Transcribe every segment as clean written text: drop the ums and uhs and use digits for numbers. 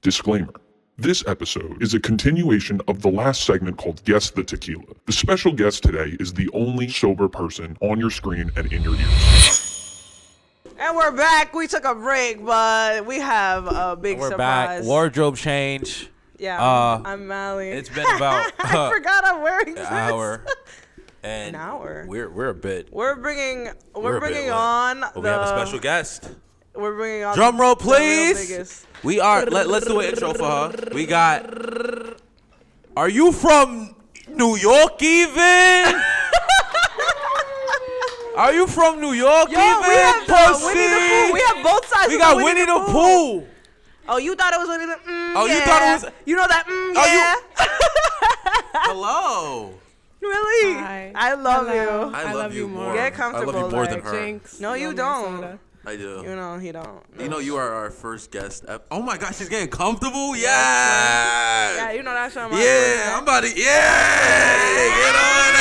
Disclaimer. This episode is a continuation of the last segment called Guess the Tequila. The special guest today is the only sober person on your screen and in your ears. And we're back. We took a break, but we have a big We're surprise. back. Wardrobe change. Yeah, I'm Millie. It's been about I forgot I'm wearing this. an hour. And An hour. We're a bit. We're bringing lit. on But we have a special guest. We're bringing on Drum roll, the real please. biggest. We are. Let's do an intro for her. We got. Are you from New York even? Are you from New York Yo, even? we have Pussy? Winnie the Pooh. We have both sides. We of got the Winnie the Pooh. Oh, you thought it was Winnie the Oh, yeah. you thought it was. You know that Oh, yeah. Hello. Really? Hi. I love Hello. you. I love you more. Get comfortable, I love you more like, than her. Jinx. No, you Love don't. Minnesota. I do. You know he don't. You know you are our first guest. Oh my gosh, she's getting comfortable. Yeah. Yeah, you know that's what I'm Yeah, I'm about to. Yeah, get on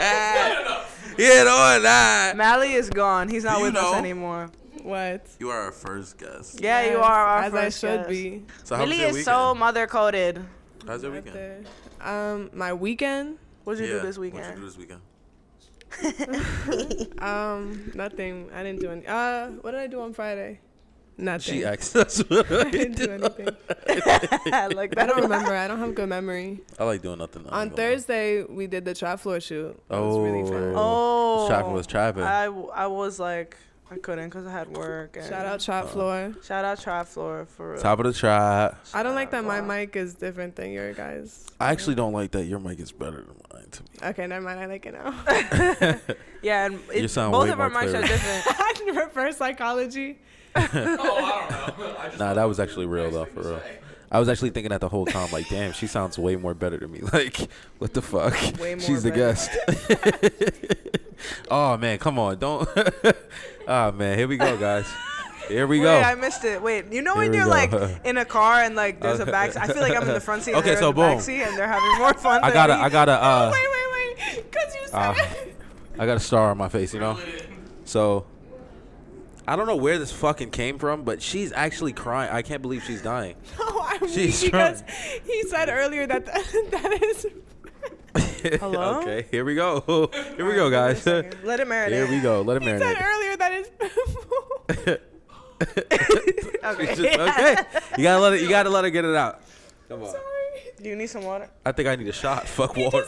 that. Get on that. Mally is gone. He's not Do you with us know? anymore. What? You are our first guest. Yeah, you Yes, are our as first I should guest. be. So how was Millie your is weekend? so mother coded. How's your Right weekend? there. My weekend. What'd you do this What'd you weekend? do this weekend? Nothing. I didn't do any. What did I do on Friday? Nothing. She asked us what I I didn't do did. anything. Like I that. don't remember. I don't have good memory. I like doing nothing. On Thursday, we did the trap floor shoot. It was really fun. Oh, Trapper was trapping. I was like, I couldn't because I had work. And Shout out trap floor. Shout out Trap Floor for real. Top of the trap. I don't like that my Wow. mic is different than your guys. I actually don't like that your mic is better than mine to me. Okay, never mind. I like it now. Yeah, and You sound both way of our more mics clear. are different. Reverse psychology. Nah, that was actually real though, for real. I was actually thinking that the whole time, like, damn, she sounds way more better to me. Like, what the fuck? Way more She's the better. guest. Oh man, come on, don't. Oh man, here we go, guys. Here we go. Wait, I missed it. Wait, you know Here when we you're go. like in a car and like there's a back? I feel like I'm in the front seat. And Okay, they're so in the boom. back seat and they're having more fun. I than gotta, me. I gotta, Wait. Because you said I got a star on my face, you know. So, I don't know where this fucking came from, but she's actually crying. I can't believe she's dying. No, I'm She's weak because he said earlier that that is. Hello? Okay, here we go. Here we go, guys. Let it marinate. Here we go. Let it He said marinate. earlier that is. Okay. It's just- okay, you gotta let her get it out. Come on. Do you need some water? I think I need a shot. Fuck water.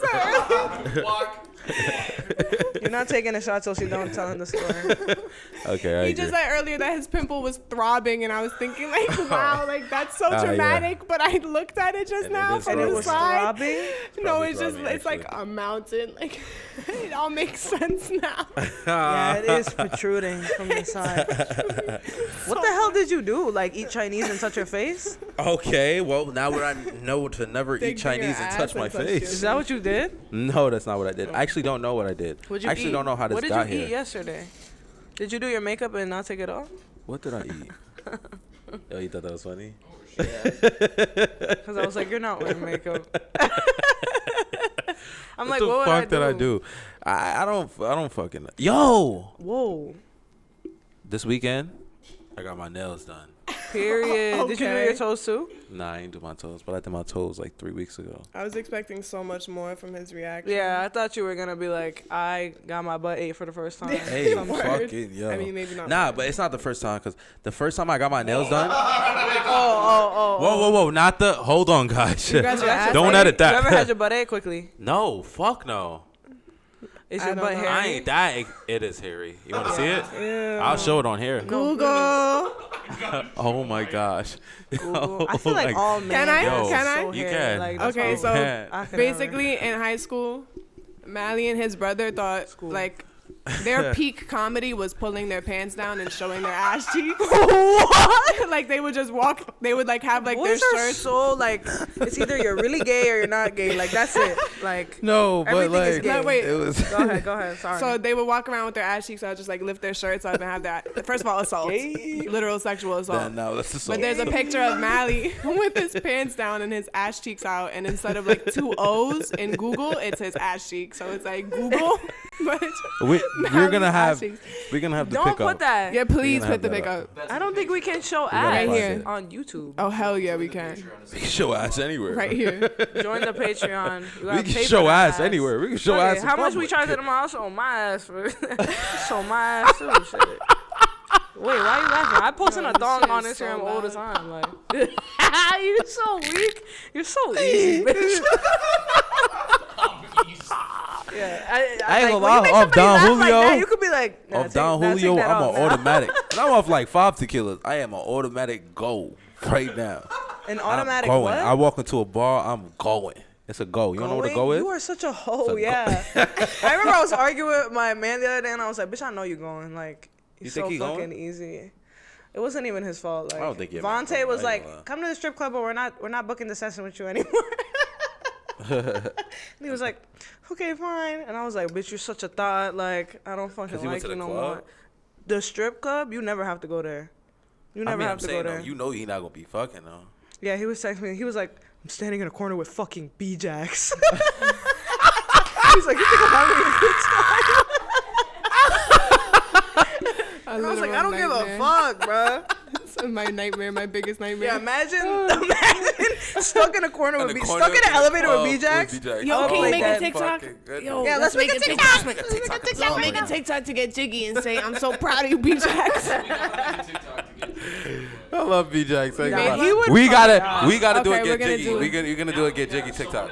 You're not taking a shot till she's done telling the story. Okay, I He agree. just said earlier that his pimple was throbbing, and I was thinking like, wow, like that's so yeah. dramatic. But I looked at it just And it now is from And it the was side. throbbing? No, Probably it's just throbbing, it's like actually. a mountain. Like it all makes sense now. Yeah, it is protruding from the side. What the hell did you do? Like eat Chinese and touch your face? Okay, well now I know to never Dig eat through your Chinese and ass touch and my touch face. Is that what you did? No, that's not what I did. I actually don't know what I did. What'd you I actually eat? don't know how this What did got you here. eat yesterday? Did you do your makeup and not take it off? What did I eat? Oh, you thought that was funny? Because I was like, you're not wearing makeup. I'm like, the what fuck would did I do? I don't fucking. Yo, Whoa. this weekend I got my nails done. Period. Did you do Okay. your toes too? Nah, I ain't do my toes, but I did my toes like 3 weeks ago. I was expecting so much more from his reaction. Yeah, I thought you were gonna be like, I got my butt ate for the first time. Hey, Some word. fucking yo. I mean, maybe not. Nah, but it's not the first time, because the first time I got my nails done. Oh. Whoa, not the. Hold on, guys. You got your ass Don't ate? edit that. You ever had your butt ate quickly? No, fuck no. Is I your don't butt know. hairy? I ain't that. It is hairy. You want to see it? Ew. I'll show it on here. Google. Oh my gosh. Google. I feel like Like, all men. Can I? are Can I? so You hairy. can. Like, that's Okay, all- so I could basically in high school, Millie and his brother thought like their peak comedy was pulling their pants down and showing their ass cheeks. What? Like they would just walk. They would like have like Boys their are shirts. so like, it's either you're really gay or you're not gay. Like that's it. Like No, but everything is like gay. No, wait. it was. Go ahead. Sorry. So they would walk around with their ass cheeks out, just like lift their shirts up and have that. First of all, assault, Gay. literal sexual assault. No, that's the But there's a picture of Millie with his pants down and his ass cheeks out, and instead of like 2 O's in Google, it's his ass cheeks. So it's like Google We're gonna have to Don't pick put up. that. Yeah, please gonna put the have pick that up. I don't think we can show gotta ads find it. on YouTube. Oh hell yeah, we can. We can show ass anywhere. Right here. Join the Patreon. You gotta We pay can for show that ass anywhere. We can show Okay, ass. in how much we public. charge them? I'll show my ass for. Show my ass too. Shit. Wait, why are you laughing? I posting a thong on shit is so Instagram all the bad. time. Like, you're so weak. You're so easy, bitch. Yeah, I ain't like, gonna when lie, you make off somebody Don laugh like Julio- that, you could be like, nah, Off Don take Julio, that I'm off, an man. automatic. And I'm off like 5 tequilas. I am an automatic go right now. An I'm automatic going. what? I walk into a bar, I'm going. It's a go. You don't know what a go is? You are such a hoe, It's a yeah. I remember I was arguing with my man the other day, and I was like, bitch, I know you going. Like, You he's think so he fucking going? easy. It wasn't even his fault. Like, I don't think your man Vontae going. was I ain't like, gonna lie. come to the strip club, but we're not booking the session with you anymore. And he was like, okay, fine. And I was like, bitch, you're such a thought. Like, I don't fucking 'Cause he went like to you the no club? more. The strip club, you never have to go there. You never have to go there. You know he not gonna be fucking though. Yeah, he was texting me. He was like, I'm standing in a corner with fucking B-Jacks. He's like, you think I'm having a good time? I was like, I don't give a fuck, bro. My nightmare, my biggest nightmare. Yeah, imagine stuck in a corner with B-Jacks. Stuck in an elevator with B-Jacks. Yo, can you make a that. TikTok? Yo, Yeah, let's make a TikTok. Make a TikTok to get jiggy and say, I'm so proud of you, B-Jacks. I love B-Jacks. Yeah, he would We fuck gotta do Okay, a we're get gonna jiggy. do it. You're gonna do a get jiggy TikTok.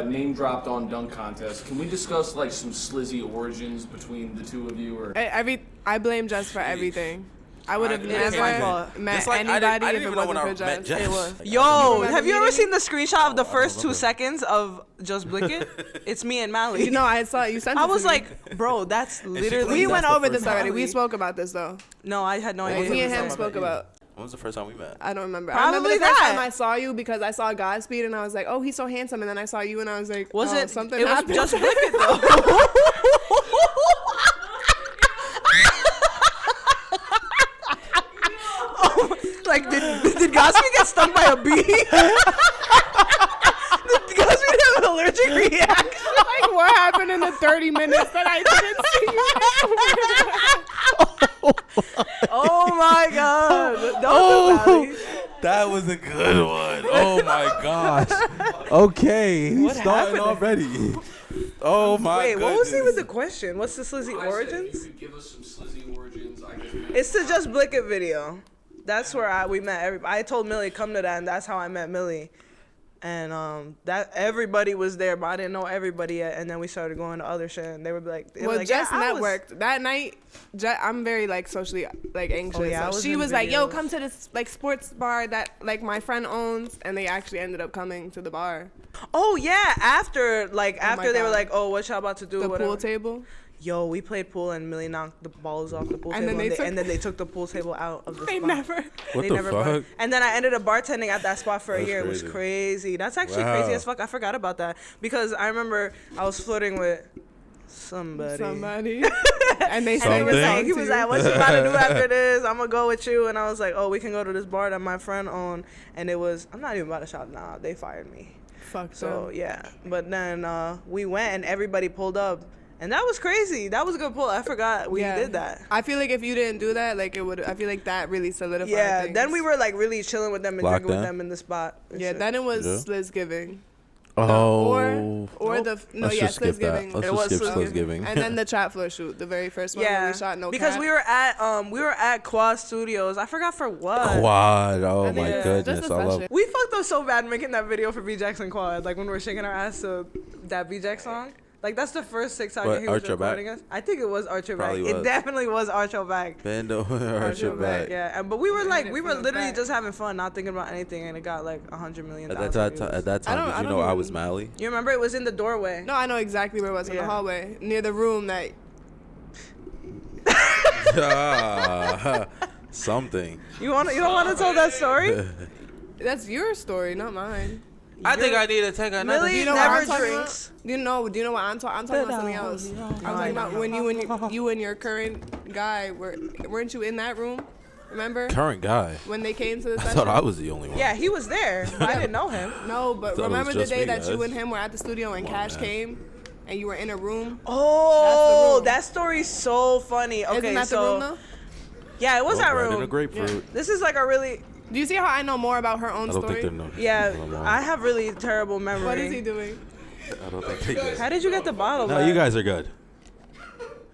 Name dropped on dunk contest. Can we discuss like some slizzy origins between the two of you? Or I blame Jess for everything. I would have It's my never fault. met Just like anybody I didn't if it even know when wasn't I for met Jess. Jess. It was. Yo, remember have you ever meeting? seen the screenshot of the first 2 seconds of Just Blick It? It's me and Miley. You know, I saw it. You sent it I to was me. like, bro, that's literally. We That's went the over first this already. Miley. We spoke about this though. No, I had no What idea. was Me it and we him talking spoke about. When was the first time we met? I don't remember. I Probably remember the first time that. I saw you because I saw Godspeed and I was like, oh, he's so handsome. And then I saw you and I was like, Was oh, it? something It was happened? Just Blick It though. Like, did Godspeed get stung by a bee? Did Godspeed have an allergic reaction? Like, what happened in the 30 minutes that I didn't see you? Oh my god. Don't do Miley. That was a good one. Oh my gosh. Okay, he's What starting happened? already. Oh my Wait, goodness. what was even the question? What's the slizzy origins? You could give us some slizzy origins. I guess. It's the Just Blick It video. That's where we met everybody. I told Millie come to that, and that's how I met Millie. And that everybody was there, but I didn't know everybody yet. And then we started going to other shit, and they would be like, Well, Jess yeah, I was- networked that night. I'm very like socially like anxious. Oh, yeah, I So was she in was like, "Yo, videos. come to this like sports bar that like my friend owns," and they actually ended up coming to the bar. Oh yeah, after they were God. like, oh, what y'all about to do? The whatever. pool table. Yo, we played pool, and Millie knocked the balls off the pool And table, then and then they took the pool table out of the They spot. never. What They the never fuck? bar- And then I ended up bartending at that spot for a That's year. It was crazy. crazy. That's actually Wow. crazy as fuck. I forgot about that because I remember I was flirting with somebody. And they And sang he was a like, song to you. what you about to do after this? I'm gonna go with you. And I was like, oh, we can go to this bar that my friend owned. And it was, I'm not even about to shout now. They fired me. Fuck. So yeah. But then we went and everybody pulled up. And that was crazy. That was a good pull. I forgot we did that. I feel like if you didn't do that, like it would. I feel like that really solidified. Yeah. things. Then we were like really chilling with them and Locked drinking with in? them in the spot. and Yeah. shit. Then it was Yeah. Slizzgiving. Oh. Or the no, Let's yeah, just skip that. Slizzgiving. Let's It just was skip Slizzgiving. Slizzgiving. And then the trap floor shoot, the very first one where we shot no because cap. we were at Quad Studios. I forgot for what. Quad. Oh think my it's goodness. just a I love. session. We fucked up so bad making that video for B-Jax and Quad. Like when we were shaking our ass to that B-Jax song. Like that's the first TikTok What, he was Arch Your Back? recording us. I think it was Arch Your Back. Probably It was. definitely was Arch Your Back. Bend over, arch your back. Yeah, but we were like, it we from were the literally back. just having fun, not thinking about anything, and it got like 100 million. At that time, I did don't you know I was even- Miley? You remember it was in the doorway. No, I know exactly where it was in Yeah. the hallway near the room that. Something. You don't want to tell that story? That's your story, not mine. I think I need to take another. Millie Do you know what never I'm talking drinks. about? Do you know what I'm talking? I'm talking about something else. I'm talking about when you and your current guy weren't you in that room? Remember Current guy. when they came to the I session? thought I was the only one. Yeah, he was there. But I didn't know him. No, but Thought it was remember the just day me, that you guys. and him were at the studio and Come on, Cash man. came and you were in a room. Oh, room. that story's so funny. Okay, Isn't that so the room though? yeah, it was that Bread room. and a grapefruit. This is like a really Do you see how I know more about her own I don't story? think they're no. yeah. no more. I have really terrible memory. What is he doing? I don't think they do. How did you get the bottle? No, back? you guys are good.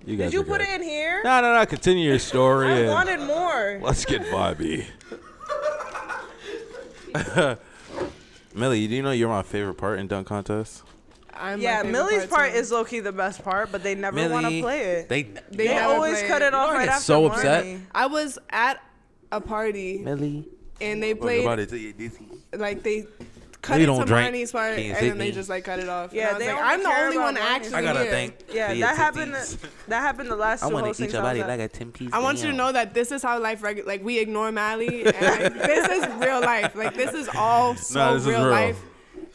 You guys Did you are put good. it in here? No. Continue your story. I and wanted more. Let's get vibey. Millie, do you know you're my favorite part in dunk contest? Yeah, Millie's part is low key the best part, but they never want to play it. They They never always play cut it. it off You right get after so upset. Marnie. I was at a party Millie. and they What played about it to you, Dizzy? like they cut We it don't to drink. Marnie's part Can't and sit then they me. just like cut it off. Yeah, and I was they like, only I'm the care only about one Marnie's actually I gotta here. think. Yeah, that happened. That happened the last two hostings. I was at. a 10-piece. I want you to know that this is how life like we ignore Mally and like, this is real life. Like this is all so this is real real. life.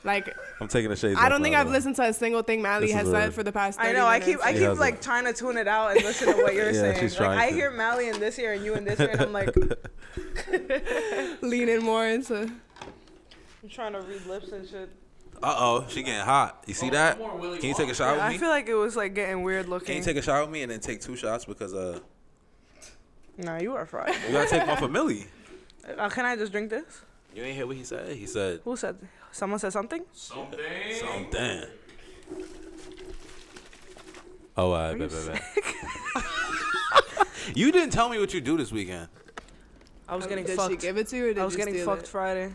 Like I'm taking the shades. I don't off think now, I've though. listened to a single thing Mally This has is said real. for the past 30 I know. I minutes. keep has like it. trying to tune it out and listen to what you're Yeah, saying. she's Like trying I to. hear Mally in this ear and you in this ear, and I'm like, leaning more into. I'm trying to read lips and shit. She getting hot. You see that? Can you take a shot with I me? feel like it was like getting weird Can looking. you take a shot with me and then take 2 shots because Nah, you are fried. you gotta take one for Millie. Can I just drink this? You ain't hear what he said? He said Who said? Someone said something? something. Oh, bet. You didn't tell me what you do this weekend. I was getting Did fucked. she give it to you or did I was you getting steal fucked it? Friday.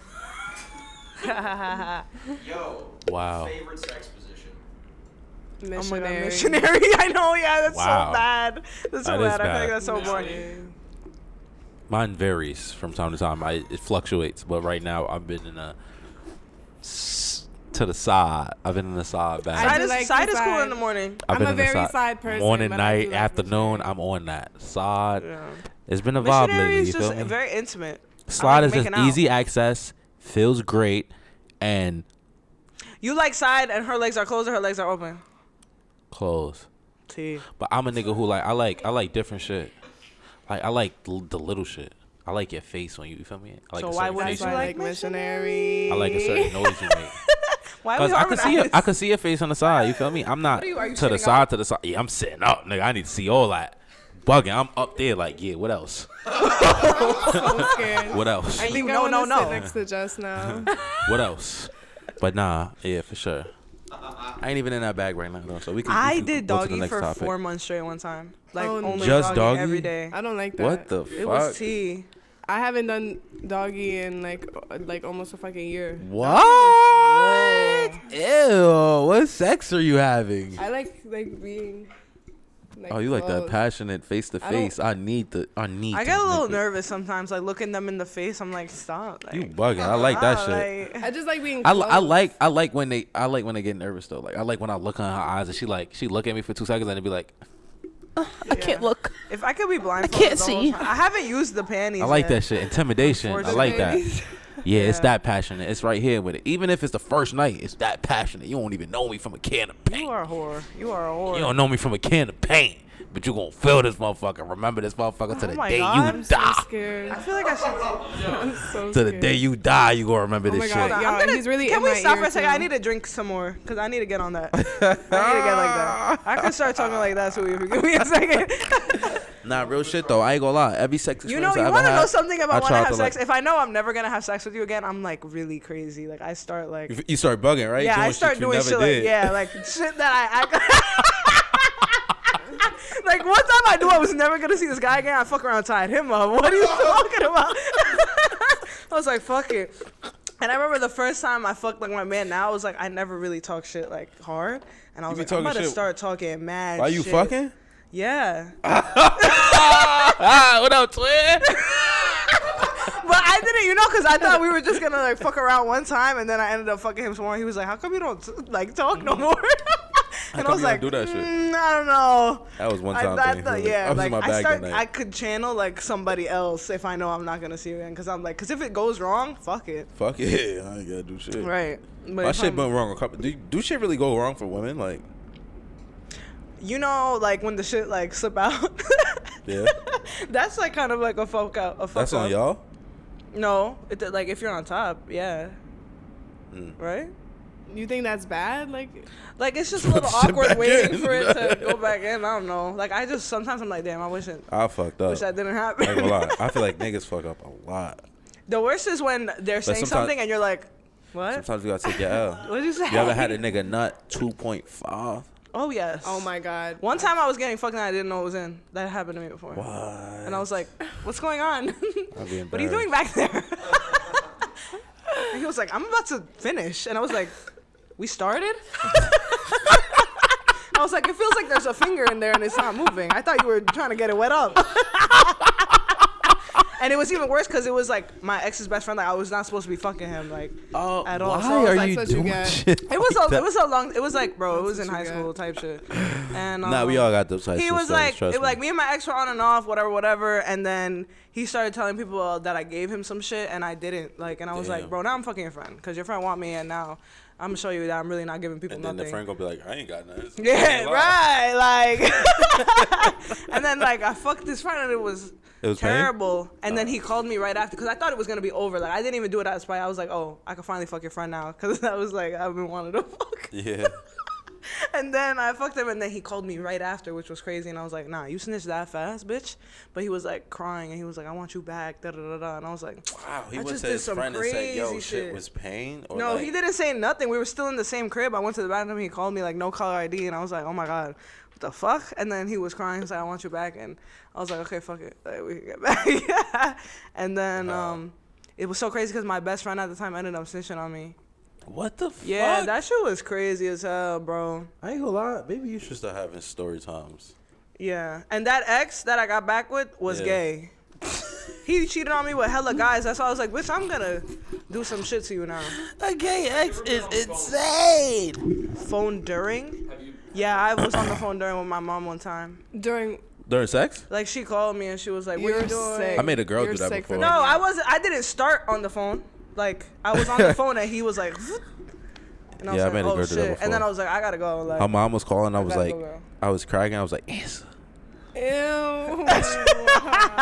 Yo. Wow. Favorite sex position? Oh my god, Missionary. missionary. I know, yeah, that's Wow. so bad. That's so That is bad. I feel bad. like that's so boring. Mine varies from time to time. It fluctuates, but right now I've been in a to the side. I've been in the side bag. I do like Side the is cool side. in the morning. I've I'm been a in the very side person, Morning, but I do night, like afternoon. missionary. I'm on that side. Yeah. It's been a vibe Missionary lately. is You just feel me? very intimate. Slide I like is just making out. easy access, feels great, and You like side and her legs are closed or her legs are open? close. T. But I'm a nigga who I like different shit. Like I like the little shit. I like your face when you feel me. I like So a why certain wouldn't face you you like make. missionary? I like a certain noise you make. Why are we Cause I can see harmonized? I can see your face on the side. You feel me? I'm not What are you to the sitting side up? to the side. Yeah, I'm sitting up, nigga. I need to see all that. Bugging. I'm up there. Like yeah. What else? So scared. What else? I think No, I no, wanna no. sit next to Jess now. What else? But nah. Yeah, for sure. I ain't even in that bag right now though. So we can. I we can did go to the doggy next for topic. 4 months straight one time. Like Oh, only Just doggy? every day. I don't like that. What the It was fuck? tea. I haven't done doggy in like almost a fucking year. What? Ew. What sex are you having? I like being. Like, Oh, you like that close. passionate face to face. I need. I to get a little make it- nervous sometimes, like looking them in the face. I'm like, stop. Like, You bugging. I like that shit. like- I just like being. I close. like when they get nervous though. Like I like when I look in her eyes and she look at me for 2 seconds and it be like, I can't look. If I could be blindfolded, the whole time- I haven't used the panties. I like yet. that shit. Intimidation. I like that. Yeah, it's Yeah. that passionate. It's right here with it. Even if it's the first night, it's that passionate. You don't even know me from a can of paint. You are a whore. You are a whore. You don't know me from a can of paint. But you gonna feel this motherfucker. Remember this motherfucker to the my day God. you I'm so die. scared. I feel like I should. I'm so To the scared. day you die, you gonna remember Oh this my shit. God. I'm Yeah, gonna, he's really can in we my stop ear, for a second? too. I need to drink some more because I need to get on that. I need to get like that. I can start talking like that, so if you give me a second. Nah, real shit though. I ain't gonna lie. Every sex You experience know, I you ever want to had, know something about when I tried have to, sex? like- If I know I'm never gonna have sex with you again, I'm like really crazy. Like I start like. You start bugging, right? Yeah, Doing I start shit you doing never shit did. like like shit that like one time I knew I was never gonna see this guy again. I fuck around, tied him up. What are you talking about? I was like, fuck it. And I remember the first time I fucked like my man. Now I was like, I never really talk shit like hard, and I was be like, I'm about talking to shit- start talking mad. Why you shit. fucking? Yeah. What up, twin? But I didn't, because I thought we were just gonna like fuck around one time, and then I ended up fucking him some more. He was like, "How come you don't like talk no more?" And I come was you don't like, do that shit? I don't know. That was one I time thought thing. that, yeah, I was like in my bag that night. I could channel like somebody else if I know I'm not gonna see you again, because I'm like, because if it goes wrong, fuck it. Fuck it. I ain't gotta do shit. Right. But My if shit I'm- went wrong a couple. Do shit really go wrong for women? Like, like when the shit like slip out. yeah. That's like kind of like a fuck out. A fuck That's on up. y'all? No, like if you're on top, yeah. Mm. Right? You think that's bad? Like it's just a little Shit awkward back waiting in. for it to go back in. I don't know. Like I just sometimes I'm like, damn, I wish fucked up. that didn't I ain't gonna happen. lie. I feel like niggas fuck up a lot. The worst is when they're saying sometimes- something and you're like, what? Sometimes you gotta take your L. What'd you say? You ever had a nigga nut 2.5? Oh yes. oh my god. One time I was getting fucked and I didn't know it was in. That happened to me before. What? And I was like, what's going on? I'd be What are you doing back there? And he was like, I'm about to finish. And I was like, we started? I was like, it feels like there's a finger in there and it's not moving. I thought you were trying to get it wet up. And it was even worse because it was like my ex's best friend. Like I was not supposed to be fucking him like at all. Why So I was are like, you that's what you doing get. shit? It was like it was so long. It was like, bro, it was in what high you school type shit. And Nah, we all got those types he of was stories, like, trust it was like me. me and my ex were on and off, whatever. And then he started telling people that I gave him some shit and I didn't. Like, and I was like, Damn. bro, now I'm fucking your friend because your friend want me, and now I'm gonna show you that I'm really not giving people And then nothing. the friend gonna be like, I ain't got nothing. Yeah, right. Like, and then like I fucked this friend and it was pain? terrible. And then he called me right after because I thought it was gonna be over. Like I didn't even do it out of spite. I was like, oh, I can finally fuck your friend now because I was like, I've been wanting to fuck. Yeah. And then I fucked him, and then he called me right after, which was crazy. And I was like, nah, you snitched that fast, bitch. But he was like crying, and he was like, I want you back, da da da da. And I was like, Wow, he I went just to did his some friend and said, yo, crazy shit shit. was pain? Or no, like, he didn't say nothing. We were still in the same crib. I went to the bathroom. He called me like no caller ID, and I was like, oh my god, what the fuck? And then he was crying. He was like, I want you back, and I was like, okay, fuck it, like, we can get back. And then it was so crazy because my best friend at the time ended up snitching on me. What the fuck? Yeah, that shit was crazy as hell, bro. I ain't gonna lie. Maybe you should start having story times. Yeah, and that ex that I got back with was Yeah. gay. He cheated on me with hella guys. That's why I was like, bitch, I'm gonna do some shit to you now. A gay ex is insane. Phone during? Yeah, I was on the phone during with my mom one time. During During sex? Like she called me and she was like, what You're you doing? sick. I made a girl You're do that sick for before. No, I wasn't. I didn't start on the phone. Like I was on the phone and he was like, and I was Yeah, I like, made a oh girl do that shit. before. And then I was like, I gotta go. Like, Her mom was calling. I was gotta like, go, girl. I was cracking. I was like, answer. ew.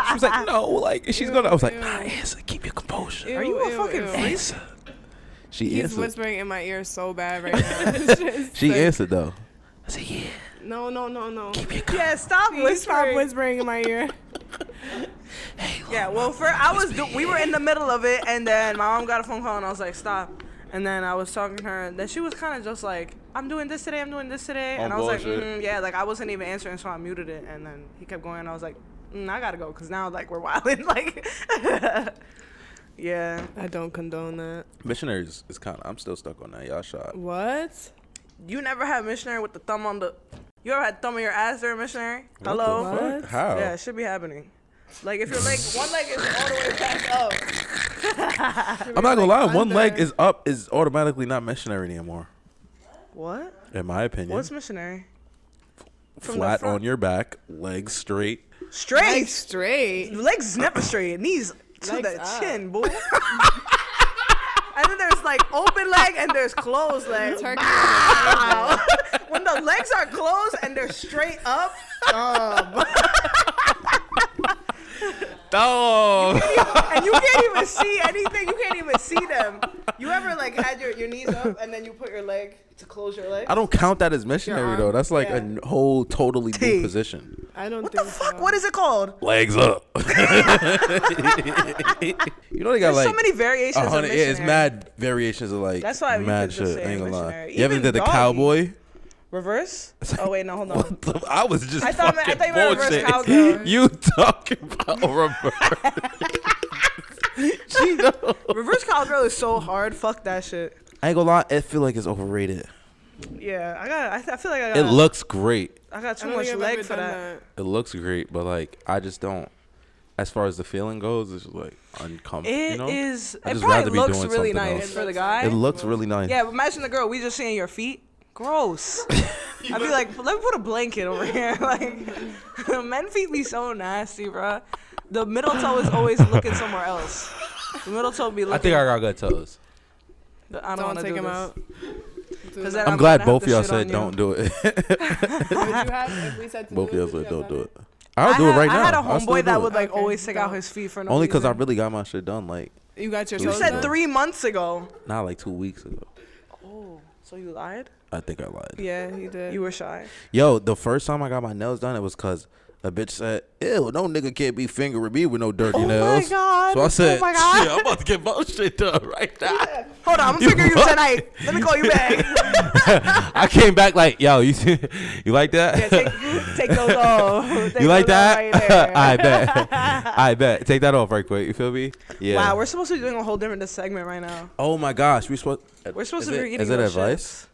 She was like, no, like she's gonna. I was like, Ew. nah, answer. Keep your composure. Are you a fucking freak? Answer. She He's answered. whispering in my ear so bad right now. It's just She like, answered though. I said, yeah. No. Keep your Yeah, stop Please stop whispering. whispering in my ear. Yeah, well, we were in the middle of it, and then my mom got a phone call, and I was like, stop. And then I was talking to her, and then she was kind of just like, I'm doing this today, and I was like, bullshit. yeah, like I wasn't even answering, so I muted it, and then he kept going, and I was like, I gotta go, because now, like, we're wilding, like, yeah. I don't condone that. Missionaries is kind of. I'm still stuck on that. Y'all shot. What? You never had missionary with the thumb on the, you ever had thumb on your ass during missionary? What Hello? the fuck? What? How? Yeah, it should be happening. Like, if your leg, one leg is all the way back up. I'm not gonna lie. One under. leg is up is automatically not missionary anymore. What? In my opinion. What's missionary? from the Flat front. on your back, legs straight. Straight. Legs straight. Legs never straight. Knees to Legs the up. chin, boy. And then there's like open leg and there's closed leg. Turkey. Wow. When the legs are closed and they're straight up, Dog. and you can't even see anything. You can't even see them. You ever like had your knees up and then you put your leg to close your leg? I don't count that as missionary though. That's like Yeah. a whole totally T. new position. I don't What think the fuck? so. What is it called? Legs up. You know they got There's like so many variations of 100. Yeah, it's missionary. mad variations of like That's why you mad could just shit. say I ain't gonna lie. missionary. You ever Even did the doggy. cowboy? Reverse? Oh wait, no, hold on. What the? I was just I thought fucking you meant reverse bullshit. cowgirl. You talking about reverse? She know. Reverse cowgirl is so hard. Fuck that shit. I ain't gonna lie. I feel like it's overrated. Yeah, I feel like I got. It looks great. I got I too don't much think I've leg ever for done that. It looks great, but like I just don't. As far as the feeling goes, it's just like uncomfortable. It You know? is. I'd It just probably rather be looks doing really something nice else. for the guy. It looks really nice. Yeah, but imagine the girl. We just seeing your feet. Gross. I'd be like, let me put a blanket over here. Like, men feet be so nasty, bro. The middle toe is always looking somewhere else. The middle toe be looking. I think I got good toes. I don't Don't want to take do him this. out. 'Cause then I'm glad gonna have both of to y'all shit on said you. don't do it. Would you have if we said to Both of do y'all it? said Would you don't have do done it. I'll do it right now. I had a I'll still homeboy do that it. would like Okay, always take out don't. his feet for no Only reason. because I really got my shit done like You got your You You toes said done? 3 months ago. not like 2 weeks ago. So you lied? I think I lied. Yeah, he did. You were shy. Yo, the first time I got my nails done, it was because a bitch said, ew, no nigga can't be fingering me with no dirty nails. my God. So I said, Oh my God. shit, I'm about to get my shit done right now. Hold on, I'm gonna figure you tonight. Let me call you back. I came back like, yo, you like that? Yeah, take those off. Take You like those off that? right there. I bet. I bet. Take that off right quick. You feel me? Yeah. Wow, we're supposed to be doing a whole different segment right now. Oh my gosh, we're supposed to be reading Is it those advice?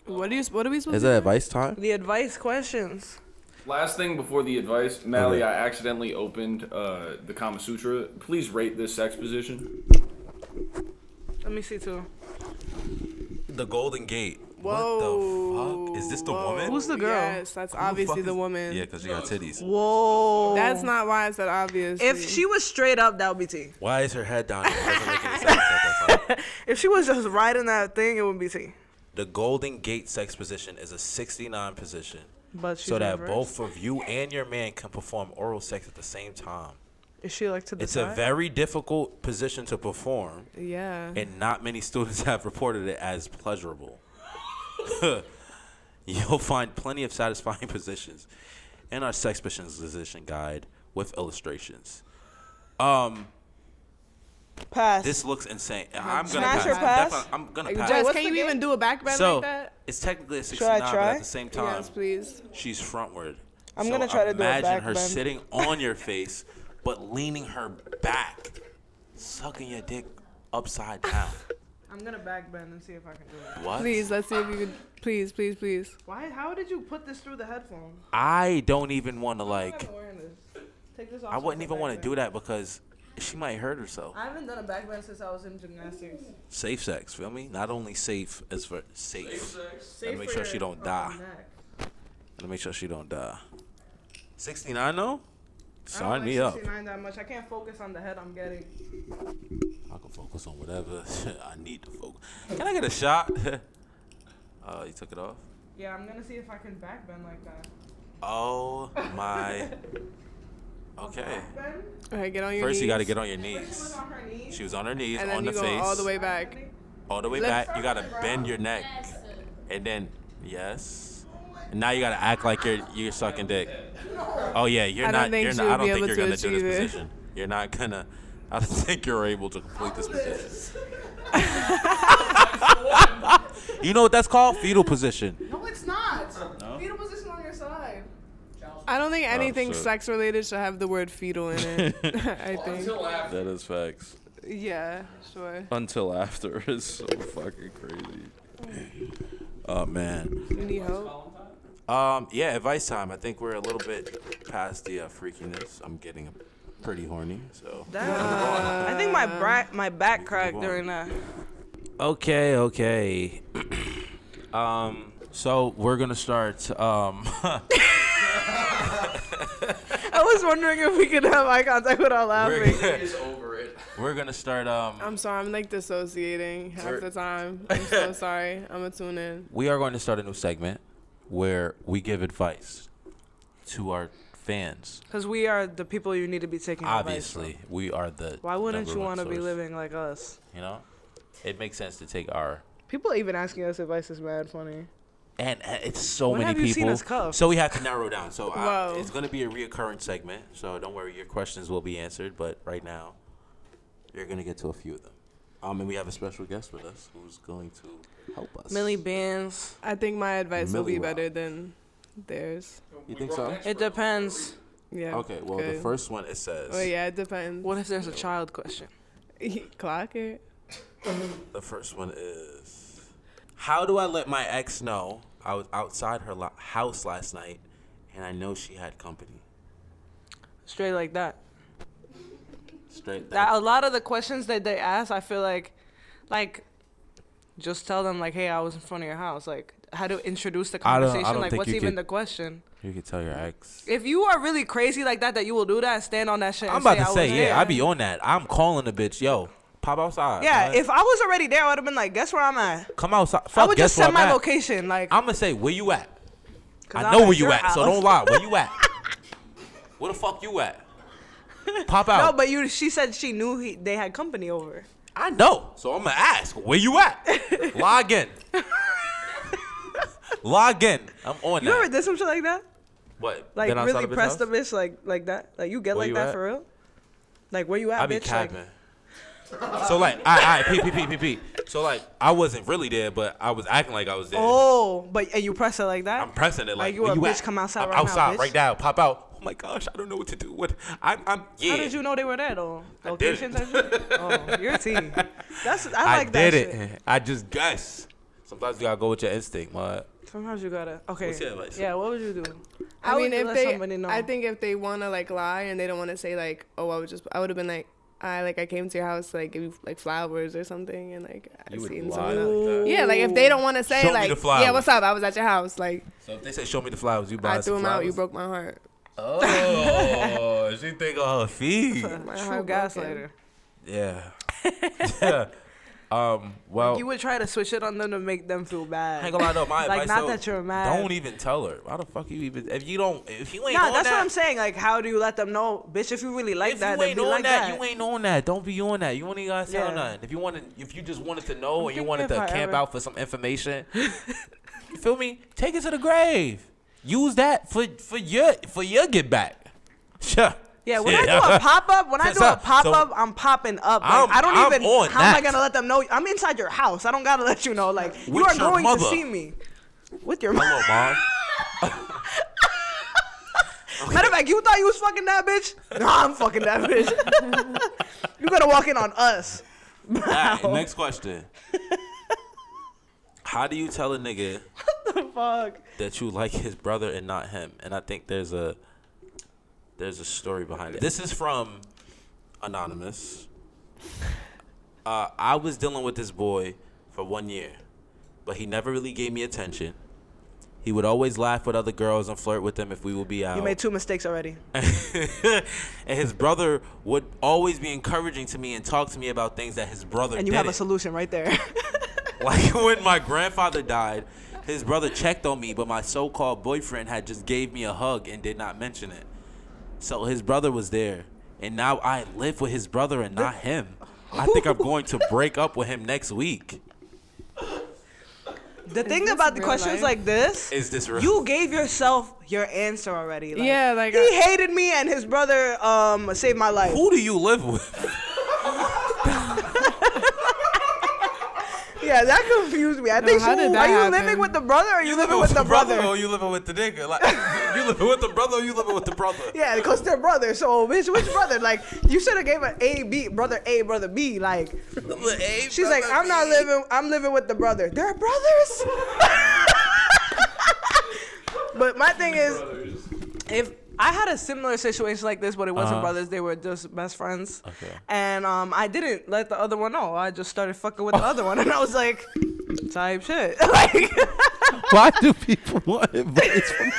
What are we supposed Is to it do? advice time? The advice questions. Last thing before the advice, Millie, Okay. I accidentally opened the Kama Sutra. Please rate this sex position. Let me see too. The Golden Gate. Whoa. What the fuck? Is this the woman? Who's the girl? Yes, that's obviously the woman. Yeah, because she got titties. Whoa. That's not why I said obvious. If she was straight up, that would be T. Why is her head down? It doesn't make any sense. That's fine. If she was just riding that thing, it would be T. The Golden Gate sex position is a 69 position. But she's So that reversed. both of you and your man can perform oral sex at the same time. Is she like to the It's side? a very difficult position to perform, Yeah. and not many students have reported it as pleasurable. You'll find plenty of satisfying positions in our sex position guide with illustrations. Pass. This looks insane. I'm gonna Smash pass. or pass? Definitely, I'm gonna pass. Jess, what's can the you game? even do a back bend So like that? it's technically a Should 69, I but try? at the same time, Yes, please. she's frontward. I'm So gonna try to do a imagine back her bend. sitting on your face, but leaning her back, sucking your dick upside down. I'm gonna back bend and see if I can do it. What? Please, let's see if you could. Please, please, please. Why? How did you put this through the headphone? I don't even want to like. I'm wearing this. Take this off. I wouldn't even want to do that because she might hurt herself. I haven't done a back bend since I was in gymnastics. Safe sex, feel me? Not only safe as for safe. Gotta make for sure your she don't fucking die. neck. Gotta make sure she don't die. 69 though? I don't Sign like me up. 69 that much. I can't focus on the head I'm getting. I can focus on whatever I need to focus. Can I get a shot? You took it off? Yeah, I'm gonna see if I can back bend like that. Oh my. Okay. Bend? All right, get on your First, knees. you gotta get on your She was knees. on her knees. She was on her knees, And on then the you go face. all the way back. All the way Lift back. You gotta bend your neck. And then, yes. And now you gotta act like you're sucking dick. Oh yeah, you're I don't not. think You're she not. would I don't be think able you're to gonna do this achieve it. position. You're not gonna. I don't think you're able to complete this position. You know what that's called? Fetal position. No, it's not. Fetal position on your side. I don't think anything shit. sex related should have the word fetal in it. I think. Until after. That is facts. Yeah, sure. Until after is so fucking crazy. Oh man. You need help? Yeah, advice time. I think we're a little bit past the freakiness. I'm getting pretty horny, so. I think my back cracked during that. Okay. So we're gonna start. I was wondering if we could have eye contact without laughing. Is over it. We're gonna start. I'm sorry, I'm like dissociating half the time. I'm so sorry. I'm gonna tune in. We are going to start a new segment where we give advice to our fans. Because we are the people you need to be taking advice Obviously, we are the. from. Why wouldn't number you one want to be source. living like us? You know, it makes sense to take our. People even asking us advice is mad funny. And it's so When many have you people. seen us cuff? So we have to narrow down. So Whoa. it's going to be a reoccurring segment. So don't worry, your questions will be answered. But right now, you're going to get to a few of them. And we have a special guest with us who's going to help us. Millie Bands. I think my advice will Millie be Rock. better than theirs. You think so? It depends. Yeah. Okay. Well, the good. first one it says. Well, yeah, it depends. What if there's a child question? Clock it. The first one is, how do I let my ex know I was outside her house last night and I know she had company? Straight like that. Straight. A lot of the questions that they ask, I feel like, just tell them like, hey, I was in front of your house. Like, how to introduce the I don't conversation. Like, think what's you even could- the question? You could tell your ex. If you are really crazy like that you will do that, stand on that shit. I'm and about to I was say, there. yeah, I be on that. I'm calling the bitch, yo, pop outside. Yeah, man. if I was already there, I would have been like, guess where I'm at? Come outside. I Fuck, would guess just where send I'm my at. location. Like, I'm gonna say, where you at? 'cause I I'm know where your you at, so house. don't lie. Where you at? Where the fuck you at? Pop out. No, but she said she knew they had company over. I know, so I'm gonna ask, where you at? Lie again. Log in. I'm on You ever that. did some shit like that? What? Like Been outside really of bitch press the house? bitch like that? Like you get Where like you that at? for real? Like where you at, I be bitch? Like, capping. So like, I P. So like, I wasn't really there, but I was acting like I was there. oh, and you press it like that? I'm pressing it like, you where a you bitch at? come outside I'm right now, outside bitch. right now. Pop out. Oh my gosh, I don't know what to do. Yeah. How did you know they were there though? I Locations did and shit? Oh, you're a T. I like that did it. shit. I just guess. Sometimes you gotta go with your instinct, man. Sometimes you gotta. Okay. What's your advice? Yeah, what would you do? I How mean, would you if let they, somebody know? I think if they want to like lie and they don't want to say like, oh, I would have been like, I came to your house to like give you like flowers or something, and like I You would seen lie something. like that. Yeah, like if they don't want to say Show me like, the flowers. yeah, what's up? I was at your house. Like So if they say show me the flowers, you buy I some threw them flowers. out. You broke my heart. Oh, she think on her feet. My True heart gaslighter. Yeah. Yeah. Well, You would try to switch it on them to make them feel bad. I ain't gonna lie though, my Like, advice not though, that you're mad. don't even tell her. Why the fuck you even if you ain't Nah, on that's that, what I'm saying. Like, how do you let them know, bitch? If you really like if that, you then ain't be on like that, that. you ain't on that. Don't be on that. You ain't gotta tell Yeah. nothing. If you just wanted to know and you thinking wanted to if I camp ever- out for some information, you feel me? Take it to the grave. Use that for your get back. Sure. Yeah, when I do a pop up, I'm popping up. Like, I don't I'm even. on How am I that. gonna let them know? I'm inside your house. I don't gotta let you know. Like you With are your going mother. to see me with your Hello, mom. mom. Matter of fact, you thought you was fucking that bitch? Nah, I'm fucking that bitch. You gotta walk in on us. Alright, next question. How do you tell a nigga Fuck. that you like his brother and not him? And I think there's a story behind it. This is from Anonymous. I was dealing with this boy for 1 year, but he never really gave me attention. He would always laugh with other girls and flirt with them if we would be out. You made 2 mistakes already. And his brother would always be encouraging to me and talk to me about things that his brother And you have a didn't. solution right there. Like when my grandfather died, his brother checked on me, but my so-called boyfriend had just gave me a hug and did not mention it. So his brother was there, and now I live with his brother and not him. I think I'm going to break up with him next week. The thing this about the real questions life? like this, Is this real? you gave yourself your answer already. Like, Yeah, like, he hated me and his brother saved my life. Who do you live with? Yeah, that confused me. I think how did that are you happen? living with the brother or are you living with the brother? or you living with the nigga? Like, you living with the brother or you living with the brother? Yeah, because they're brothers. So which brother? Like you should have gave an A, B, brother A, brother B. Like she's like, I'm living with the brother. They're brothers. But my thing is, if I had a similar situation like this, but it wasn't brothers, they were just best friends. Okay. And I didn't let the other one know. I just started fucking with the other one, and I was like, type shit. Like, Why do people want advice from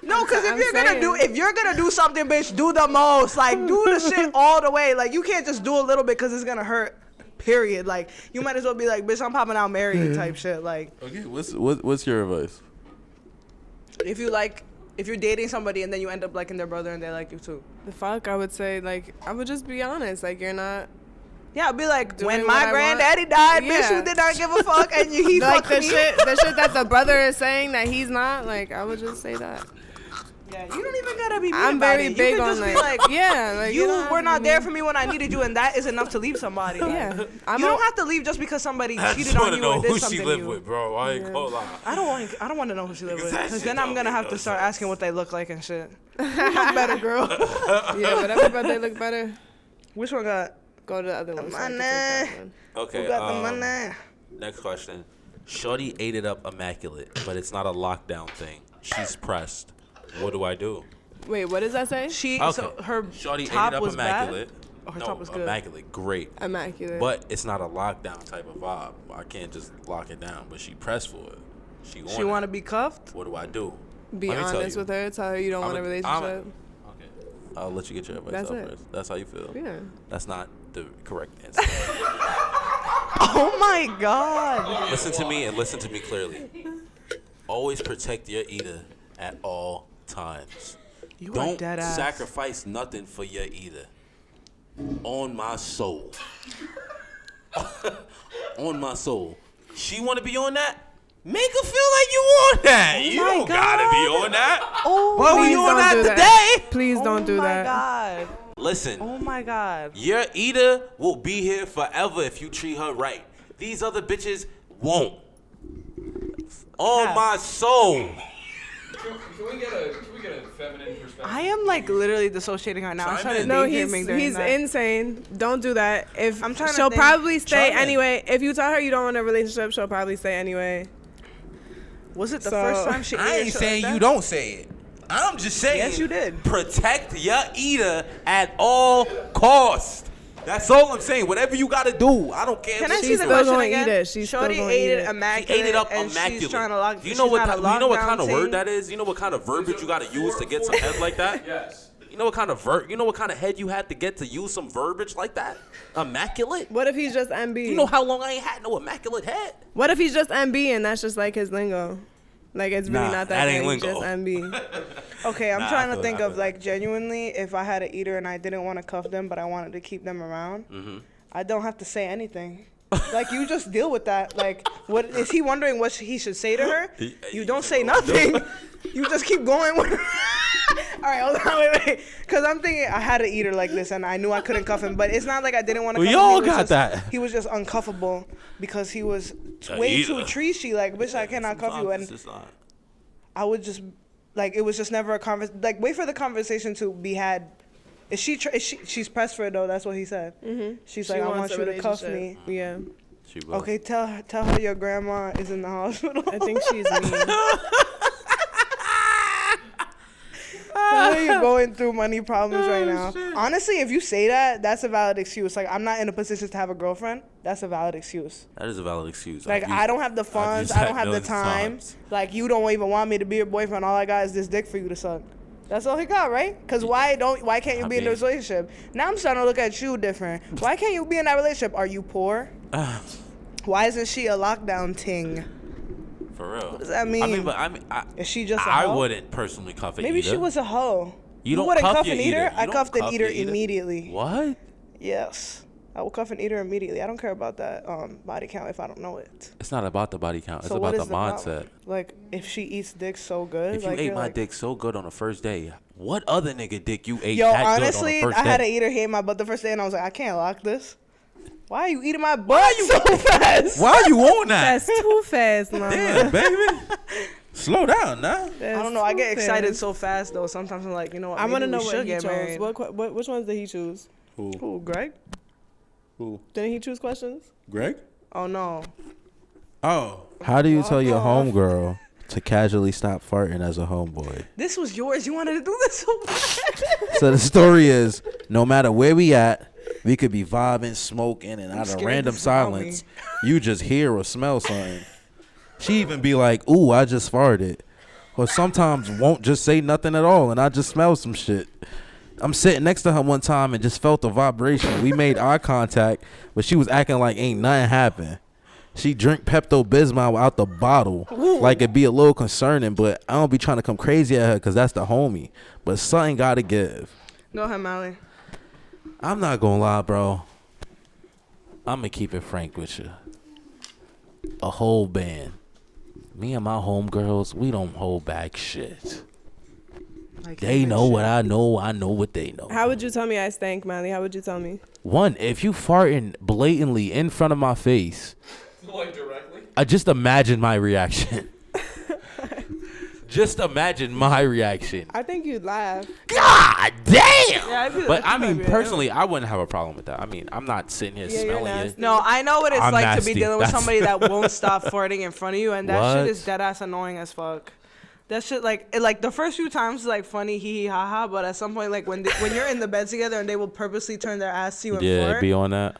no, because I'm if you're gonna do something, bitch, do the most. Like, do the shit all the way. Like, you can't just do a little bit because it's gonna hurt. Period. Like, you might as well be like, bitch, I'm popping out married type shit. Like, Okay, what's your advice? if you're dating somebody and then you end up liking their brother and they like you too. The fuck, I would say like I would just be honest. Like you're not Yeah, I'd be like, Doing when what my I granddaddy died, bitch, Yeah. you did not give a fuck, and he like fucked the me. shit that the brother is saying that he's not. Like I would just say that. Yeah, you don't even gotta be mean I'm about very it. You big can on just be like, like, yeah, like you don't have were to not be there mean. for me when I needed you, and that is enough to leave somebody. Like, Yeah, you don't have to leave just because somebody cheated on you or did something to you. bro. I ain't gonna lie. I don't want to know who she lived with, That because shit then I'm don't gonna make have no to start sense. asking what they look like and shit. You look better, girl. Yeah, whatever, but they look better. Which one got Go to the other one. so I can take money? that one. Okay. Who got the money? Next question. Shorty ate it up immaculate, but it's not a lockdown thing. She's pressed. What do I do? Wait, what does that say? She Okay. so her Shorty top ate it up was immaculate. bad. Oh, her no, top was good. immaculate, great. Immaculate. But it's not a lockdown type of vibe. I can't just lock it down. But she pressed for it. She want to be cuffed. What do I do? Be Let me tell honest you. with her. Tell her you don't want a relationship. Okay. I'll let you get your advice That's out it. first. That's how you feel. Yeah. That's not the correct answer. Oh my god. Listen to me and listen to me clearly. Always protect your eater at all times. You are Don't dead ass. sacrifice nothing for your eater. On my soul. On my soul. She want to be on that? Make her feel like you on that. You my don't gotta be God. on that. Oh, Why were Please you on don't that do today? Please don't do oh my that. God. Listen, Oh my God. your eater will be here forever if you treat her right. These other bitches won't. On Cap. my soul. Can we get a feminine perspective? I am like literally dissociating right now. I'm trying to No, daydreaming during he's that. insane. Don't do that. If I'm trying to she'll think. probably stay Try it. anyway. If you tell her you don't want a relationship, she'll probably stay anyway. Was it the So- first time she I ate ain't shit saying like you that? don't say it. I'm just saying. Yes, you did. Protect your eater at all costs. That's all I'm saying. Whatever you gotta do, I don't care. Can I what see you the do. still question gonna again? eat it. She's still Shorty gonna ate eat it it. immaculate. She ate it up and immaculate. She's trying to lock. Do you know what? She's not a You know what lockdown kind of ting. word that is? You know what kind of verbiage you gotta use to get some head like that? Yes. You know what kind of You know what kind of head you had to get to use some verbiage like that? Immaculate. What if he's just MB? You know how long I ain't had no immaculate head? What if he's just MB and that's just like his lingo? Like it's really Nah, not that that ain't good. He's lingo. just MB. Okay, I'm Nah, trying I to feel think that, I of feel like genuinely if I had an eater and I didn't want to cuff them, but I wanted to keep them around. Mm-hmm. I don't have to say anything. Like you just deal with that. Like, what is he wondering? What he should say to her? You don't say nothing. You just keep going with. All right, hold on, wait. Because I'm thinking I had an eater like this, and I knew I couldn't cuff him. But it's not like I didn't want to. We cuff him. all He was got just- that. He was just uncuffable because he was A way eater. too treachy. Like, bitch, I cannot cuff you. And I would just like it was just never a conversation. Like, wait for the conversation to be had. Is she? She's pressed for it though. That's what he said. Mm-hmm. She's like, I want wants a you to cuff me. relationship. Yeah, Okay, tell her your grandma is in the hospital. I think she's mean. Tell her you're going through money problems right now. Honestly, if you say that, that's a valid excuse. Like, I'm not in a position to have a girlfriend. That's a valid excuse. That is a valid excuse. Like, I don't have the funds. I don't have the time. Like, you don't even want me to be your boyfriend. All I got is this dick for you to suck. That's all he got, right? Because why can't you be in this relationship? Now I'm starting to look at you different. Why can't you be in that relationship? Are you poor? Why isn't she a lockdown ting? For real. What does that mean? Is she just a I hoe? wouldn't personally cuff an Maybe eater. she was a hoe. You don't wouldn't cuff cuff your an eater? eater. I You don't cuffed an cuff eater your eater. immediately. What? Yes. I will cuff an eater immediately. I don't care about that body count if I don't know it. It's not about the body count. It's So what about is the mindset. problem? Like, if she eats dick so good. If you like, ate you're my like, dick so good on the first day, what other nigga dick you ate Yo, that honestly, good on the I first had an day? eater hit my butt the first day, and I was like, I can't lock this. Why are you eating my butt so fast? Why are you on that? That's too fast, mama. Damn, baby. Slow down now. I don't know. I get excited so fast, though. Sometimes I'm like, you know what? I want to maybe know we what should he get chose. married. Which ones did he choose? Who, Greg? Who? Didn't he choose questions? Greg? Oh, no. Oh. How do you tell your homegirl to casually stop farting as a homeboy? This was yours. You wanted to do this so bad. So the story is, no matter where we at, we could be vibing, smoking, and out of scared random to smell silence, you just hear or smell something. She even be like, ooh, I just farted. Or sometimes won't just say nothing at all, and I just smell some shit. I'm sitting next to her one time and just felt the vibration. We made eye contact, but she was acting like ain't nothing happened. She drink Pepto-Bismol out the bottle. Like it'd be a little concerning, but I don't be trying to come crazy at her because that's the homie. But something got to give. Go ahead, Millie. I'm not going to lie, bro. I'm going to keep it frank with you. A whole band. Me and my homegirls, we don't hold back shit. Like, They know what I know. I know what they know. How would you tell me I stank, Miley? How would you tell me? One, if you farting blatantly in front of my face, Like directly? I just imagine my reaction. Just imagine my reaction. I think you'd laugh. God damn! Yeah, I feel But like I you might mean, be- personally, I wouldn't have a problem with that. I mean, I'm not sitting here Yeah, you're smelling you. nasty. No, I know what it's I'm like to nasty. be dealing with That's- somebody that won't stop farting in front of you, and that What? shit is dead ass annoying as fuck. That shit, like the first few times is like funny, hee hee ha ha, but at some point, like when you're in the bed together and they will purposely turn their ass to you and Yeah, fart, be on that.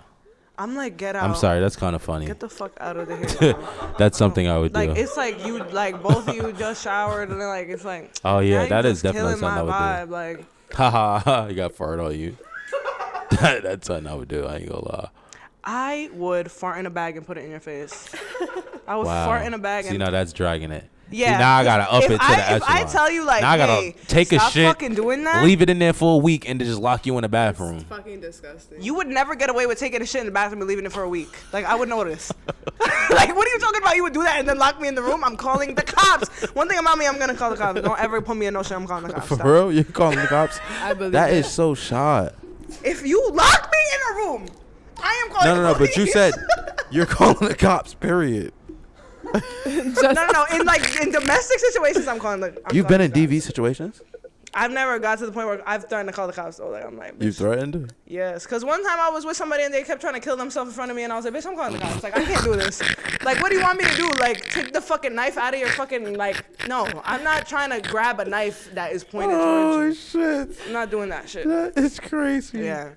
I'm like, get out. I'm sorry, that's kind of funny. Get the fuck out of here. That's something I would do. Like it's like you, like both of you just showered and then like it's like. Oh, yeah, now you that is just definitely killing something my I would vibe. Like Ha ha ha, you got fart on you. That's something I would do. I ain't gonna lie. I would fart in a bag and put it in your face. I would Wow. fart in a bag See, and now that's dragging it. yeah. See, now I gotta up If it to I- the If I echelon. tell you like, now I gotta hey, take a stop shit, fucking doing that. leave it in there for a week, and then just lock you in the bathroom. Fucking disgusting. You would never get away with taking a shit in the bathroom and leaving it for a week. Like I would notice. Like, what are you talking about? You would do that and then lock me in the room? I'm calling the cops. One thing about me, I'm gonna call the cops. Don't ever put me in no shit. I'm calling the cops. For Stop. real? You calling the cops? I believe That it. is so shot. If you lock me in a room, I am calling No. the But you police. said you're calling the cops. Period. No. In domestic situations, I'm calling the. You've been in DV situations? I've never got to the point where I've threatened to call the cops. So like, I'm like, You bitch. threatened? Yes, because one time I was with somebody and they kept trying to kill themselves in front of me, and I was like, bitch, I'm calling the cops. Like, I can't do this. Like, what do you want me to do? Like, take the fucking knife out of your fucking, like, no. I'm not trying to grab a knife that is pointed towards you. shit. I'm not doing that shit. That is crazy. Yeah.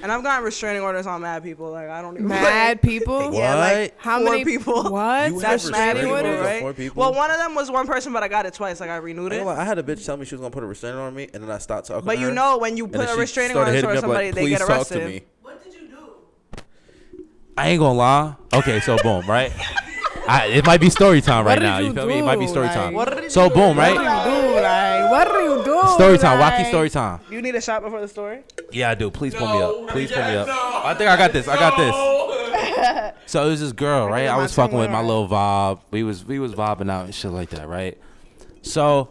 And I've gotten restraining orders on mad people. Like, I don't even. Mad people. Yeah, like, How 4 many people? What? You That's have mad restraining people, orders on right? 4 people? Well, one of them was one person, but I got it twice. Like, I renewed I, it. ain't gonna lie, I had a bitch tell me she was gonna put a restraining order on me, and then I stopped talking But to you her. know, when you And put then a she restraining started order hitting towards me up somebody, like, they get "Please talk to arrested. me." What did you do? I ain't gonna lie. Okay, so boom, right? It might be story time right What did now. You you feel me? It might be do? story Like, time. what did So you boom, do? right? What are you doing? Story time. Wacky Like, story time. You need a shot before the story? Yeah, I do. Please pull me up. Please pull me up. I think I got this. So it was this girl, right? I was fucking with my little vibe. We was vibing out and shit like that, right? So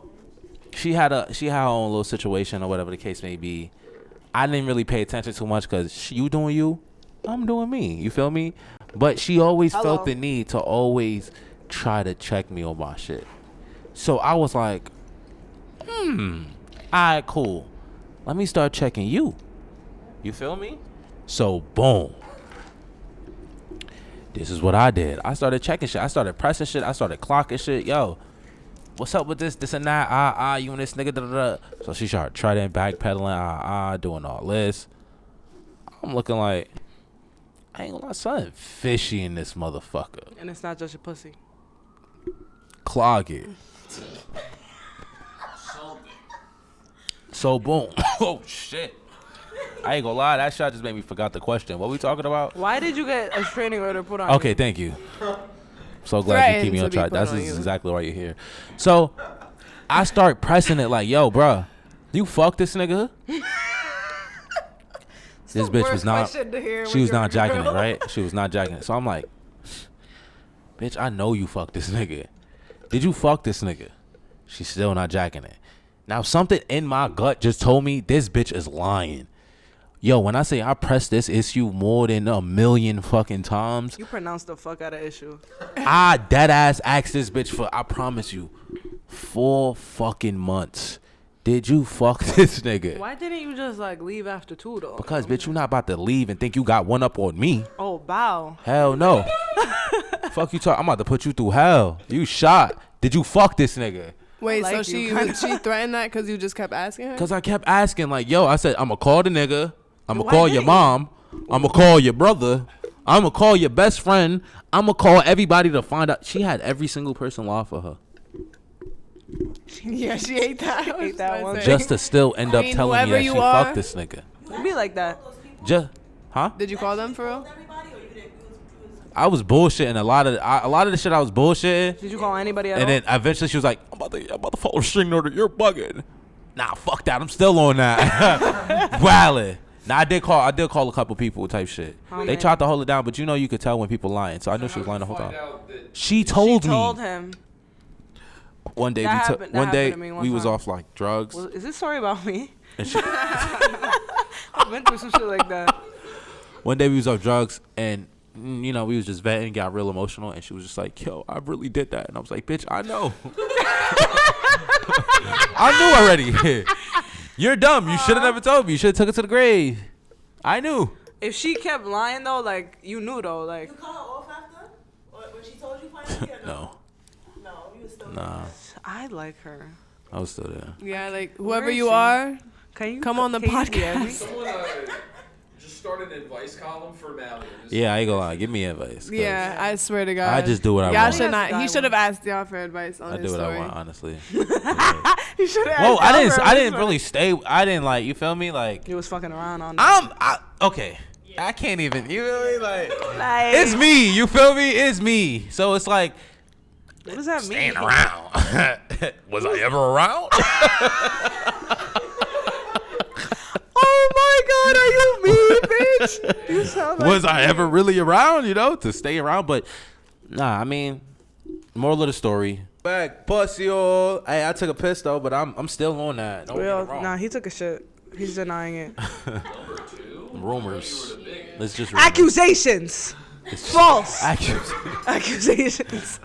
she had her own little situation or whatever the case may be. I didn't really pay attention too much because you doing you, I'm doing me. You feel me? But she always felt the need to always try to check me on my shit. So I was like, alright, cool. Let me start checking you. You feel me? So boom. This is what I did. I started checking shit. I started pressing shit. I started clocking shit. Yo, what's up with this and that? You and this nigga, da. So she started trying backpedaling, doing all this. I'm looking like, I ain't gonna lie, something fishy in this motherfucker. And it's not just your pussy. Clog it. So boom. Oh shit. I ain't gonna lie, that shot just made me forgot the question. What we talking about? Why did you get a restraining order put on Okay, you? thank you. So glad you keep me on track. That's exactly why you're here. So I start pressing it like, yo, bruh, you fuck this nigga? This bitch was not. She was not jacking it, right? She was not jacking it. So I'm like, bitch, I know you fuck this nigga. Did you fuck this nigga? She's still not jacking it. Now something in my gut just told me this bitch is lying. Yo, when I say I pressed this issue more than 1,000,000 fucking times, You pronounced the fuck out of issue. I dead ass asked this bitch for, I promise you, 4 fucking months. Did you fuck this nigga? Why didn't you just like leave after 2 though? Because bitch, you not about to leave and think you got one up on me. Oh, bow. Hell no. Fuck you talk. I'm about to put you through hell. You shot. Did you fuck this nigga? Wait, I so like you. she threatened that because you just kept asking her? Cause I kept asking like, yo, I said, I'm gonna call the nigga. I'm gonna Why call your didn't mom. I'm gonna call your brother. I'm gonna call your best friend. I'm gonna call everybody to find out. She had every single person lie for her. Yeah, she ate that. Ate that one. Just to still end up mean, telling me whoever that you she are. fucked this nigga. It'd be like that. Just, huh? Did you call them for real? I was bullshitting a lot of the shit I was bullshitting. Did you call anybody at And all? then eventually she was like, I'm about to follow a string order. You're bugging. Nah, fuck that. I'm still on that. Wildin'. Nah, I did call a couple people type shit. Oh, They man. tried to hold it down, but you know you could tell when people lying. So I knew she was lying the whole time. She She told told me. him. One day That happened to me one we was time. off like drugs. Well, is this story about me? And she, I've been through some shit like that. one day we was off drugs and you know, we was just venting, got real emotional, and she was just like, yo, I really did that. And I was like, bitch, I know. I knew already. You're dumb. You should have never told me. You should have took it to the grave. I knew. If she kept lying though, like you knew though, like You call her off after? Or when she told you finally or No. No, you was still Nah. I like her. I was still there. Yeah, like Where whoever is you she? are, Can you come on the can you DM me? podcast. Someone just started an advice column for Millie. Yeah, I ain't gonna lie. Give me advice. 'cause Yeah, I swear to God. I just do what I Y'all want. should not. Guy He should have one. asked y'all for advice on I his do what story. I want, honestly. You should have. Well, I didn't really stay. I didn't like, you feel me? Like, He was fucking around on that. okay. I can't even, you really like, Like, it's me. You feel me? It's me. So it's like, what does that mean? staying around. Was I ever around? Oh my God, are you mean, bitch? You sound like Was I ever really around, you know, to stay around? But Nah, I mean, moral of the story. Back, pussy. Hey, I took a piss though, but I'm still on that. Don't get me wrong. Nah, he took a shit. He's denying it. Rumors. Let's just rumors. Accusations. False. Accusations. Accusations.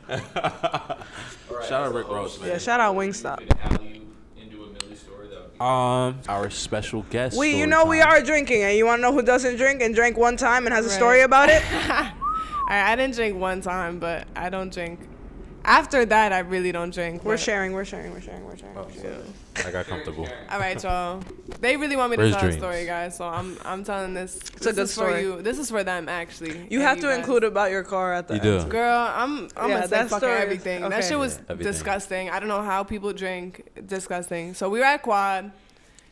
Shout out Rick Ross, man. Yeah, shout out Wingstop. Into a Millie story that would be Our special guest. We, story you know, we time. are drinking, and you want to know who doesn't drink and drank one time and has a story about it? I didn't drink one time, but I don't drink. After that, I really don't drink. We're but- sharing. I got comfortable. All right, y'all. They really want me to Where's tell dreams? a story, guys. So I'm telling this. It's a good story. For you. This is for them, actually. You and have to guys. include about your car at the You end. do. Girl, I'm Yeah, gonna say that fucking story is- everything. okay. That shit was Everything. disgusting. I don't know how people drink. Disgusting. So we were at Quad.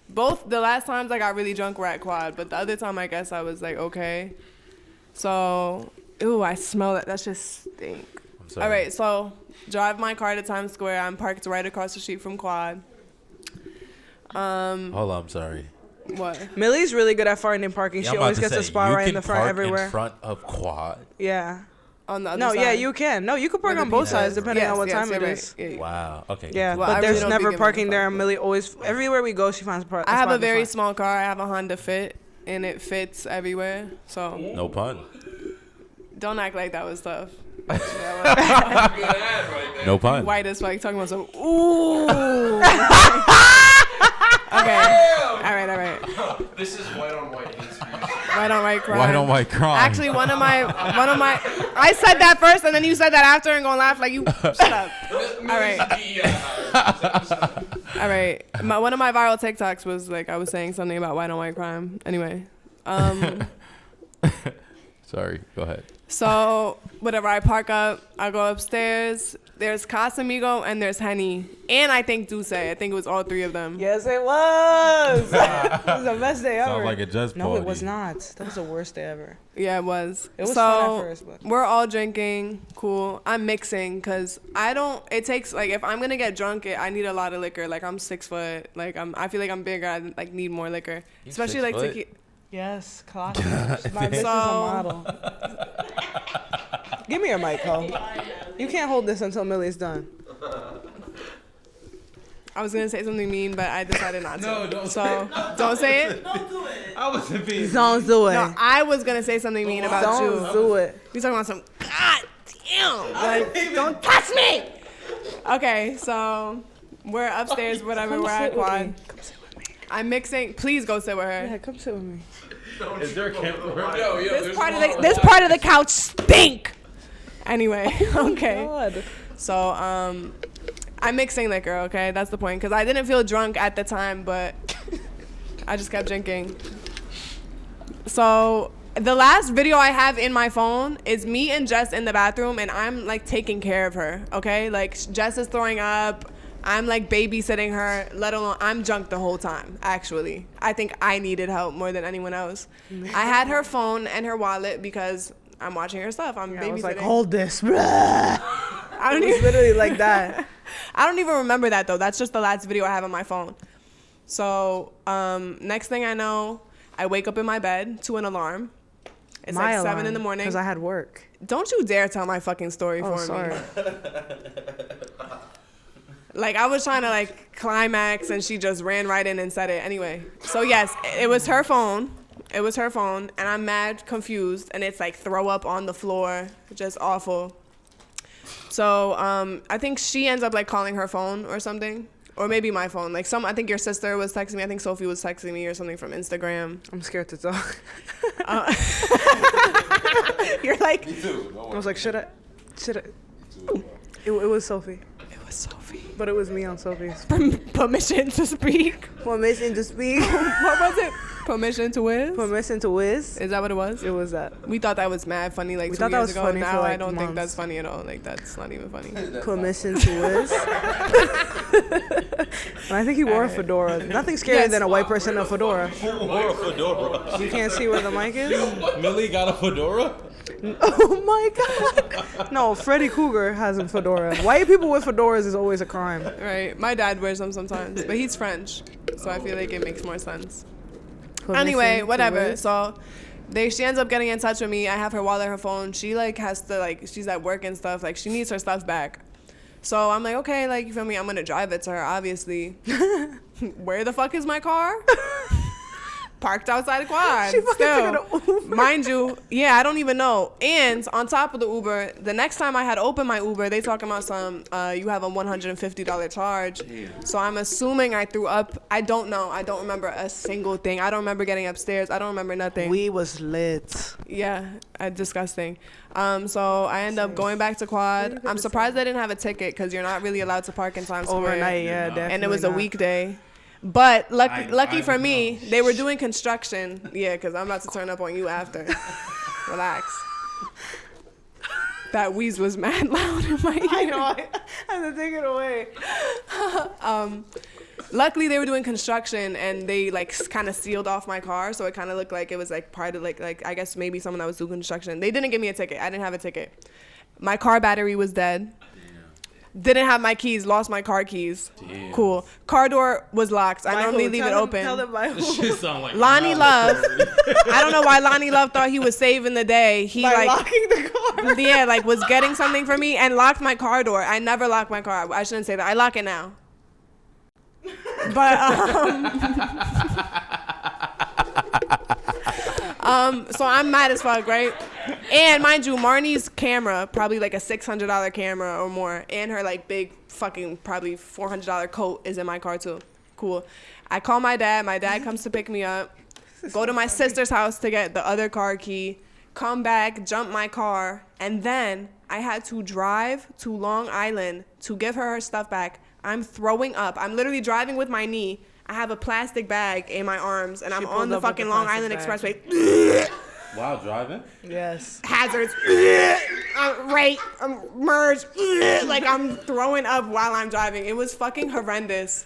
Both the last times I got really drunk were at Quad, but the other time I guess I was like okay. So, ooh, I smell that. That just stink. I'm sorry. All right, so drive my car to Times Square. I'm parked right across the street from Quad. Hold on, I'm sorry. What? Millie's really good at finding parking. Yeah, She I'm always about to gets a say, spot you right in can the front park everywhere. in front of Quad. Yeah. On the other No, side. yeah, you can. No, you can park Where on the both pizza sides is. depending on what time you're it right. is. Yeah, yeah. Wow. Okay. Yeah, Well, but I there's really don't never be given parking a there. fuck. And Millie always, everywhere we go, she finds a park. I have a very small car. I have a Honda Fit, and it fits everywhere. So No pun. don't act like that was tough. No pun. White as fuck. Talking about some. Ooh. Okay. All right. This is white on white hate speech. White on white crime. White on white crime. Actually, one of my. I said that first, and then you said that after, and gonna laugh like you. Shut up. All right. All right. One of my viral TikToks was like I was saying something about white on white crime. Anyway. Sorry. Go ahead. So whatever, I park up, I go upstairs. There's Casamigo and there's Henny, and I think Duce. I think it was all three of them. Yes, it was. It was the best day ever. Sounds like a just No, party. it was not. That was the worst day ever. Yeah, it was. It was so fun at first, but we're all drinking. Cool. I'm mixing because I don't. It takes like if I'm gonna get drunk, I need a lot of liquor. Like I'm 6 foot. Like I feel like I'm bigger. I like need more liquor, especially 6 like foot? tequila. yes, classic. My bitch is a model. Give me your mic, Cole. You can't hold this until Millie's done. I was gonna say something mean, but I decided not to. No, don't so don't say it. Don't do it. I wasn't being. Don't do it. No, I was gonna say something mean about Don't you. do it. You talking about some? God damn! Like, don't touch me. Okay, so we're upstairs, whatever. We're at Quad. Come sit with me. I'm mixing. Please go sit with her. Yeah, come sit with me. Is there a camera? Yo, This part of the couch stink. Anyway, okay. God. So I'm mixing liquor. Okay, that's the point. Cause I didn't feel drunk at the time, but I just kept drinking. So the last video I have in my phone is me and Jess in the bathroom, and I'm like taking care of her. Okay, like Jess is throwing up. I'm like babysitting her, let alone I'm drunk the whole time, actually. I think I needed help more than anyone else. I had her phone and her wallet because I'm watching her stuff. I'm babysitting. I was like, hold this. Blah. I don't It was even, literally like that. I don't even remember that though. That's just the last video I have on my phone. So next thing I know, I wake up in my bed to an alarm. It's like 7 in the morning. Because I had work. Don't you dare tell my fucking story Oh, for sorry. me. Like I was trying to like climax and she just ran right in and said it. Anyway, so yes, it was her phone. It was her phone, and I'm mad confused, and it's like throw up on the floor, just awful. So I think she ends up like calling her phone or something, or maybe my phone. Like I think your sister was texting me. I think Sophie was texting me or something from Instagram. I'm scared to talk. You're like, I was like, should I? It was Sophie. it was Sophie. But it was me on Sophie's. Permission to speak. Permission to speak. What was it? Permission to whiz? Permission to whiz. Is that what it was? It was that. We thought that was mad funny like We 2 thought that years was ago. funny for, Now I like, don't think months. that's funny at all. Like that's not even funny. Permission to whiz. And I think he wore a fedora. Nothing scarier Yes. than a white person in a fedora. Or a fedora. You can't see where the mic is? Millie got a fedora? Oh my god. No, Freddy Cougar has a fedora. White people with fedoras is always a crime. Right. My dad wears them sometimes, but he's French, so I feel like it makes more sense. Permission Anyway, to whatever. whiz. So She ends up getting in touch with me. I have her wallet, her phone. She like has to like, she's at work and stuff. Like she needs her stuff back. So I'm like, okay, like you feel me? I'm gonna drive it to her, obviously. Where the fuck is my car? Parked outside the quad. She fucking took an Uber. Mind you, yeah, I don't even know. And on top of the Uber, the next time I had opened my Uber, they talking about some, you have a $150 charge. Damn. So I'm assuming I threw up. I don't know. I don't remember a single thing. I don't remember getting upstairs. I don't remember nothing. We was lit. Yeah, disgusting. So I end up going back to quad. I'm surprised I didn't have a ticket because you're not really allowed to park in Times Square. Overnight, yeah, definitely. And it was a not. weekday. But lucky for me, they were doing construction. Yeah, because I'm about to turn up on you after. Relax. That wheeze was mad loud in my ear. I know. I had to take it away. Luckily, they were doing construction and they like kind of sealed off my car, so it kind of looked like it was like part of like I guess maybe someone that was doing construction. They didn't give me a ticket. I didn't have a ticket. My car battery was dead. Didn't have my keys, lost my car keys. Damn. Cool. Car door was locked. I normally leave it open. Tell them by who. Lonnie Love. I don't know why Lonnie Love thought he was saving the day. He by locking the car. Yeah, like was getting something for me and locked my car door. I never lock my car. I shouldn't say that. I lock it now. But so I'm mad as fuck, right? And mind you, Marnie's camera, probably like a $600 camera or more, and her like big fucking probably $400 coat is in my car too. Cool. I call my dad. My dad comes to pick me up. Go to my sister's house to get the other car key. Come back, jump my car, and then I had to drive to Long Island to give her stuff back. I'm throwing up. I'm literally driving with my knee. I have a plastic bag in my arms, and I'm on the fucking Long Island Expressway. While driving? Yes. Hazards. Merge. Like I'm throwing up while I'm driving. It was fucking horrendous.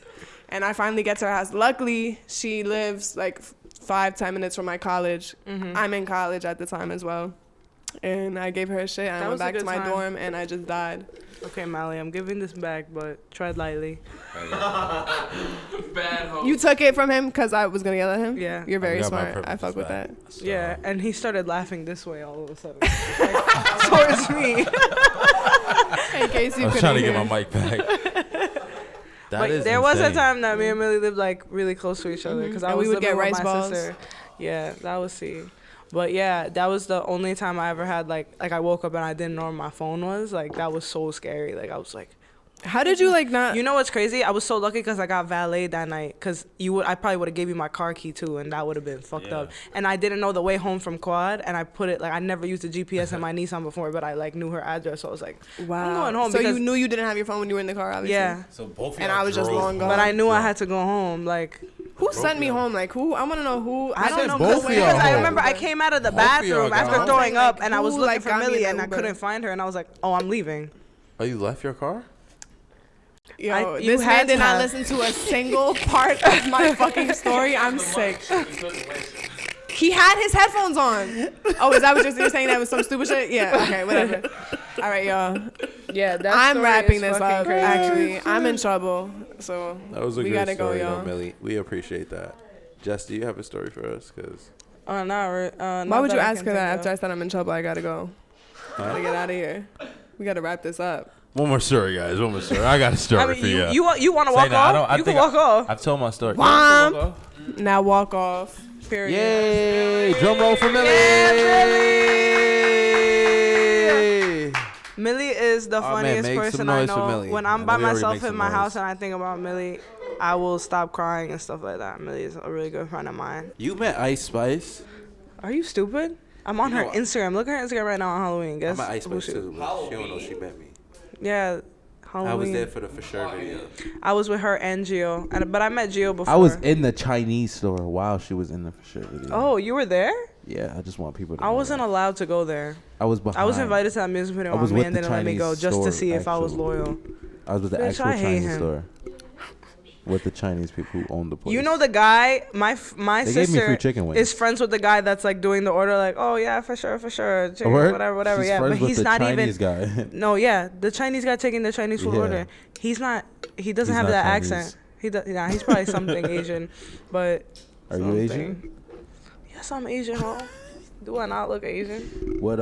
And I finally get to her house. Luckily, she lives like 5-10 minutes from my college. Mm-hmm. I'm in college at the time as well. And I gave her a shit. I went back to my dorm, and I just died. Okay, Millie, I'm giving this back, but tread lightly. Bad hope. You took it from him because I was going to yell at him? Yeah. You're very smart. I fuck with that. So. Yeah, and he started laughing this way all of a sudden. Like, towards me. In case you I was trying to get my mic back. But there was a time that me and Millie lived like really close to each other because I was we would living get with rice my balls. sister. Yeah, that was C. But yeah, that was the only time I ever had like I woke up and I didn't know where my phone was. Like that was so scary. Like I was like, how did you like not? You know what's crazy? I was so lucky because I got valet that night. Because I probably would have gave you my car key too, and that would have been fucked up. And I didn't know the way home from quad, and I put it like I never used a GPS in my Nissan before, but I like knew her address, so I was like, wow. I'm going home. So you knew you didn't have your phone when you were in the car, obviously. Yeah. So both of and I was just long gone. But I knew I had to go home. Like. Who sent me home? Like who? I want to know who. I don't know. Both of y'all Because I home. remember I came out of the bathroom after home. throwing up, Like, and I was who, looking like, for got me Millie, the and I Uber? couldn't find her, and I was like, oh, I'm leaving. Oh, you left your car? Yo, you this had man did to not have- listen to a single part of my fucking story. I'm sick. He had his headphones on. Oh, is that what you're saying? That was some stupid shit? Yeah, okay, whatever. All right, y'all. Yeah, I'm wrapping this up, actually. I'm in trouble, so That was a we good gotta story, go, y'all. though, Millie. We appreciate that. Jess, do you have a story for us? Cause Why would you ask her that after I said I'm in trouble? I gotta go. Gotta get out of here. We gotta wrap this up. one more story, guys. One more story. I got a story I mean, for you. you want to walk off? You can walk off. I've told my story. Womp. Now walk off. Period. Yay! Drum roll for Millie. Millie is the funniest make some person I noise for know. Millie. When I I'm know by we already myself make in some my noise. house and I think about Millie, I will stop crying and stuff like that. Millie is a really good friend of mine. You met Ice Spice. Are you stupid? I'm on her Instagram. Look at her Instagram right now on Halloween. Guess I met Ice who Spice too, but she don't know she met me. Yeah, Halloween. I was there for the for sure video. I was with her and Gio, but I met Gio before. I was in the Chinese store while she was in the for sure video. Oh, you were there? Yeah, I just want people to I know wasn't that. allowed to go there. I was behind. I was invited to that music video. I was My with man the didn't let me go Chinese just to store, see if I was actually. loyal. I was with the Bitch, actual I hate Chinese him. store. With the Chinese people who own the place. You know the guy, my They gave me sister free chicken wings. is friends with the guy that's like doing the order, like, oh yeah, for sure, chicken, Word? whatever, She's yeah. friends But with he's the not Chinese even. guy. No, yeah, the Chinese guy taking the Chinese food Yeah. order. He's not. He doesn't He's have not that Chinese. accent. He does. Yeah, he's probably something Asian, but. Are you something. Asian? Yes, I'm Asian, huh? Do I not look Asian? What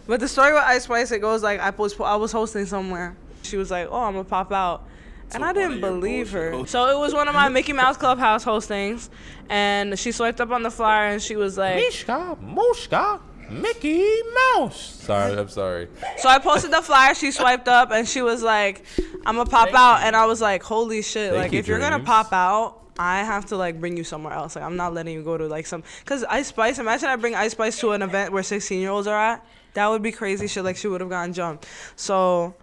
But the story with Ice Spice, it goes like I was hosting somewhere. She was like, "Oh, I'm gonna pop out," and I didn't believe her. So it was one of my Mickey Mouse Clubhouse hostings, and she swiped up on the flyer and she was like, Mishka, Moshka, Mickey Mouse. Sorry, I'm sorry. So I posted the flyer, she swiped up, and she was like, "I'm gonna pop out," and I was like, "Holy shit! Thank Like, you, if you're gonna Dreams. pop out, I have to like bring you somewhere else. Like, I'm not letting you go to like some, cause Ice Spice. Imagine I bring Ice Spice to an event where 16-year-olds are at. That would be crazy shit. Like, she would have gotten jumped. So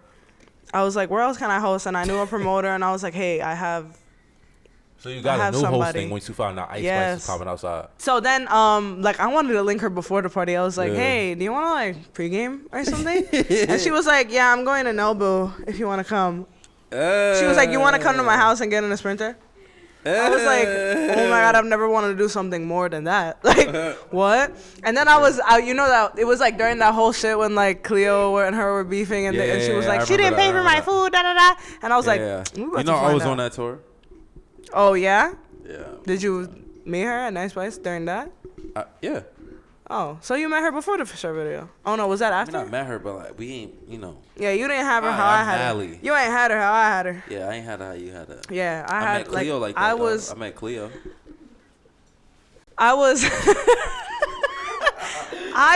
I was like, where else can I host? And I knew a promoter, and I was like, hey, I have. So you I got a have new somebody. hosting once you found out Ice Spice Yes. is popping outside. So then, like, I wanted to link her before the party. I was like, hey, do you want to, like, pregame or something? And she was like, yeah, I'm going to Nobu if you want to come. She was like, you want to come to my house and get in a Sprinter? I was like, oh my God, I've never wanted to do something more than that. Like, what? And then you know that it was like during that whole shit when like Cleo and her were beefing and, and she was like, she didn't pay for my food, da da da. And I was like, you know, I was on that tour. Oh, yeah? Yeah. Did you meet her at Nice Spice during that? Yeah. Oh, so you met her before the Fisher video? Oh no, was that I after? mean, I met her, but like we ain't, you know. Yeah, you didn't have her Alright, how I I'm had Millie. her. You ain't had her how I had her. Yeah, I ain't had her how you had her. Yeah, I I had met Cleo like that. I though. was I met Cleo. I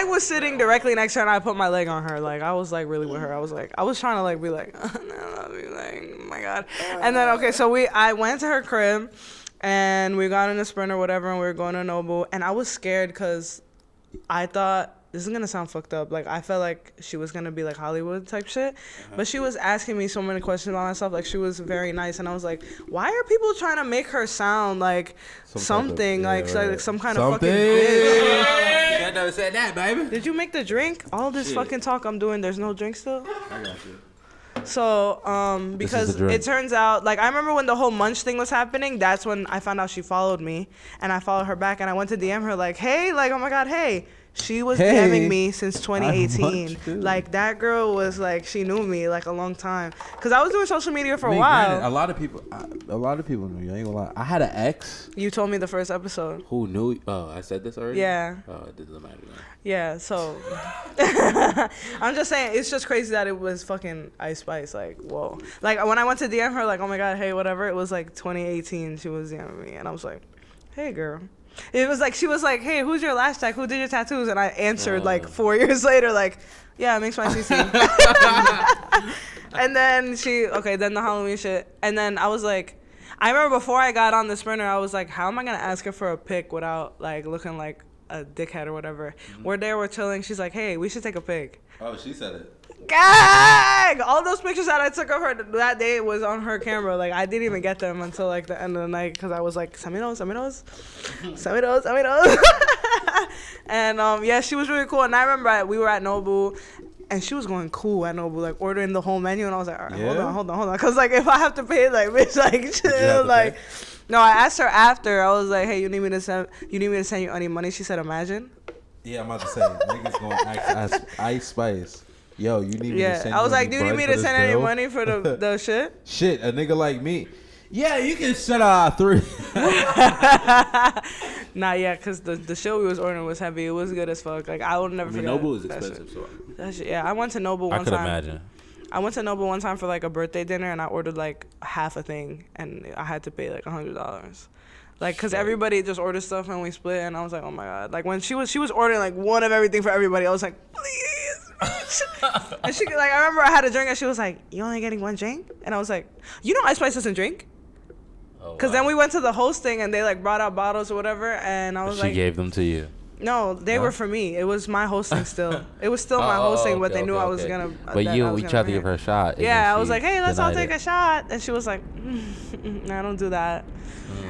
was sitting directly next to her and I put my leg on her. Like, I was like really with her. I was trying to like be like, no, be like, oh my God. And then okay, so I went to her crib and we got in a Sprint or whatever and we were going to Nobu and I was scared because I thought this is gonna sound fucked up. Like, I felt like she was gonna be like Hollywood type shit, but she was asking me so many questions about myself. Like, she was very nice, and I was like, why are people trying to make her sound like something, like some kind of fucking bitch? I never said that, baby. Did you make the drink? All this fucking talk I'm doing, there's no drink still. I got you. So, because it turns out, like, I remember when the whole munch thing was happening, that's when I found out she followed me, and I followed her back, and I went to DM her, like, hey, like, oh my God, hey. She was DMing me since 2018. Like, that girl was, like, she knew me, like, a long time. Because I was doing social media for a while. Granted, a lot of people knew you. I ain't gonna lie. I had an ex. You told me the first episode. Who knew? Oh, I said this already? Yeah. Oh, it doesn't matter now. Yeah, so. I'm just saying, it's just crazy that it was fucking Ice Spice. Like, whoa. Like, when I went to DM her, like, oh my God, hey, whatever, it was, like, 2018. She was DMing me. And I was like, hey, girl. It was like, she was like, hey, who's your last tag? Who did your tattoos? And I answered like 4 years later, like, yeah, it makes my CC. And then then the Halloween shit. And then I was like, I remember before I got on the Sprinter, I was like, how am I going to ask her for a pic without like looking like a dickhead or whatever? We're there, we're chilling. She's like, hey, we should take a pic. Oh, she said it. Gang! All those pictures that I took of her that day was on her camera. Like, I didn't even get them until like the end of the night because I was like, send me those. And yeah, she was really cool. And I remember we were at Nobu and she was going cool at Nobu, like ordering the whole menu. And I was like, all right, hold on. Because like, if I have to pay, like, bitch, like, chill. Like, no, I asked her after. I was like, hey, you need me to send you any money? She said, imagine. Yeah, I'm about to say, niggas gonna ask Ice Spice. Yo, you need me to send you I was like, any do you need me bread to for send this any bill? money for the shit? Shit, a nigga like me. Yeah, you can send out 3. Nah, yeah, because the show we was ordering was heavy. It was good as fuck. Like, I would never forget. Nobu is that expensive, shit. so. That shit, yeah, I went to Nobu one time. I could imagine. I went to Nobu one time for like a birthday dinner and I ordered like half a thing and I had to pay like $100. Like, cause everybody just ordered stuff and we split and I was like, oh my God. Like, when she was ordering like one of everything for everybody, I was like, please. And she, like, I remember I had a drink and she was like, you only getting one drink? And I was like, you know Ice Spice doesn't drink? Cause then we went to the hosting and they like brought out bottles or whatever and I was She like, gave them to you. no, they were for me. It was my hosting still. It was still my hosting, but they knew I was gonna. But that I was we gonna tried to bring give it. her a shot. and Yeah, then I was she like, hey, let's all denied take it. a shot. And she was like, I don't do that.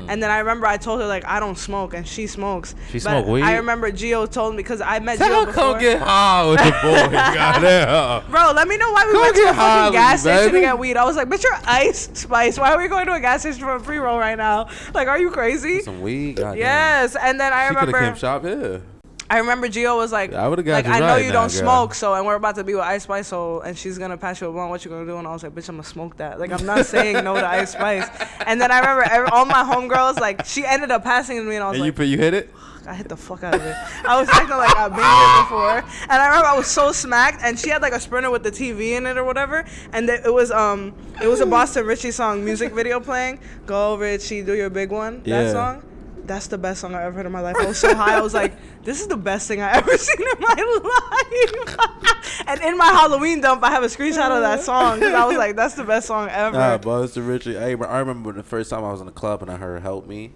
And then I remember I told her, like, I don't smoke, and she smokes. She But smoke weed? I remember Gio told me, because I met Tell Gio her before. come get high with the boy. Goddamn. Bro, let me know why we Come went to get the high fucking with gas me, station to baby. get weed. I was like, bitch, you're Ice Spice. Why are we going to a gas station for a pre-roll right now? Like, are you crazy? Some weed? Goddamn. Yes. And then I She could remember. have came shop here. I remember Gio was like, I would've got like you I know right you now, don't girl. smoke, so and we're about to be with Ice Spice, so and she's gonna pass you a blunt. What you gonna do? And I was like, bitch, I'm gonna smoke that. Like I'm not saying no to Ice Spice. And then I remember all my homegirls, like she ended up passing it to me, and I was And like, you hit it? I hit the fuck out of it. I was acting like I've been here before, and I remember I was so smacked. And she had like a Sprinter with the TV in it or whatever, and it was a Boston Richie song music video playing. Go Richie, do your big one. Yeah. That song. That's the best song I ever heard in my life. I was so high. I was like, this is the best thing I ever seen in my life. And in my Halloween dump, I have a screenshot of that song because I was like, that's the best song ever. Nah, Buster Richie. I remember the first time I was in the club and I heard "Help Me."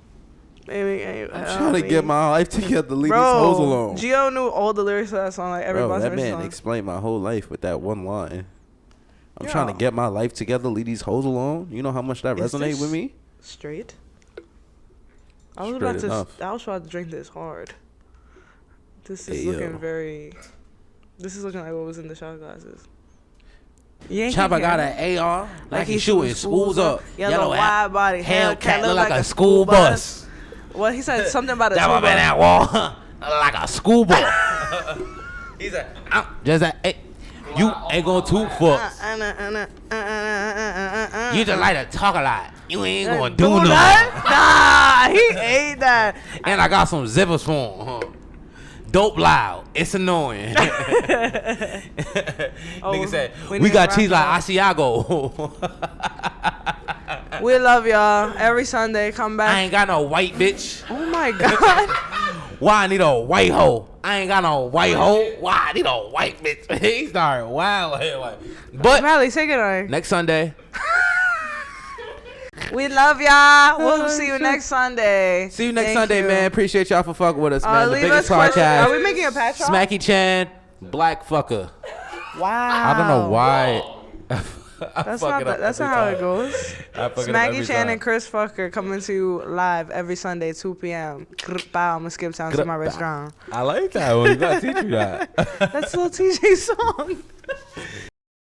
Maybe, I'm trying to get my life together, leave these hoes alone. Gio knew all the lyrics to that song, like every Bro, Boston that Richie man song. explained my whole life with that one line. I'm Yo. trying to get my life together, leave these hoes alone. You know how much that Is resonated this with me? Straight. I was Straight enough. about to drink this hard. This is Hey, looking yo. very. This is looking like what was in the shot glasses. Yankee Chopper got Candle. an AR, Like he shooting schools up. Yellow hat, wide body. Hellcat look like a school bus. Well, he said something about a That school up in bus. that wall like a schoolboy. He said, just that, hey, you ain't gonna toot fucks. You just like to talk a lot. You ain't gonna do nothing. Nah, he ate that. And I got some zippers for him. Huh? Dope loud. It's annoying. Nigga said, we got cheese like Asiago. We love y'all. Every Sunday, come back. I ain't got no white bitch. Oh my God. Why I need a white hoe? I ain't got no white hoe. Why I need a white bitch? He started wild. But Millie, say good night. next Sunday. We love y'all. We'll see you next Sunday. See you next Thank Sunday, you. man. Appreciate y'all for fucking with us, man. The Leave biggest us questions. podcast. Are we making a patch off? Smacky Chan, black fucker. Wow. I don't know why. That's not how it goes. Smacky Chan and Chris Fucker coming to you live every Sunday, 2 p.m. Bow, I'm gonna skip town to my restaurant. I like that one. You gotta teach you that. That's a little TJ song.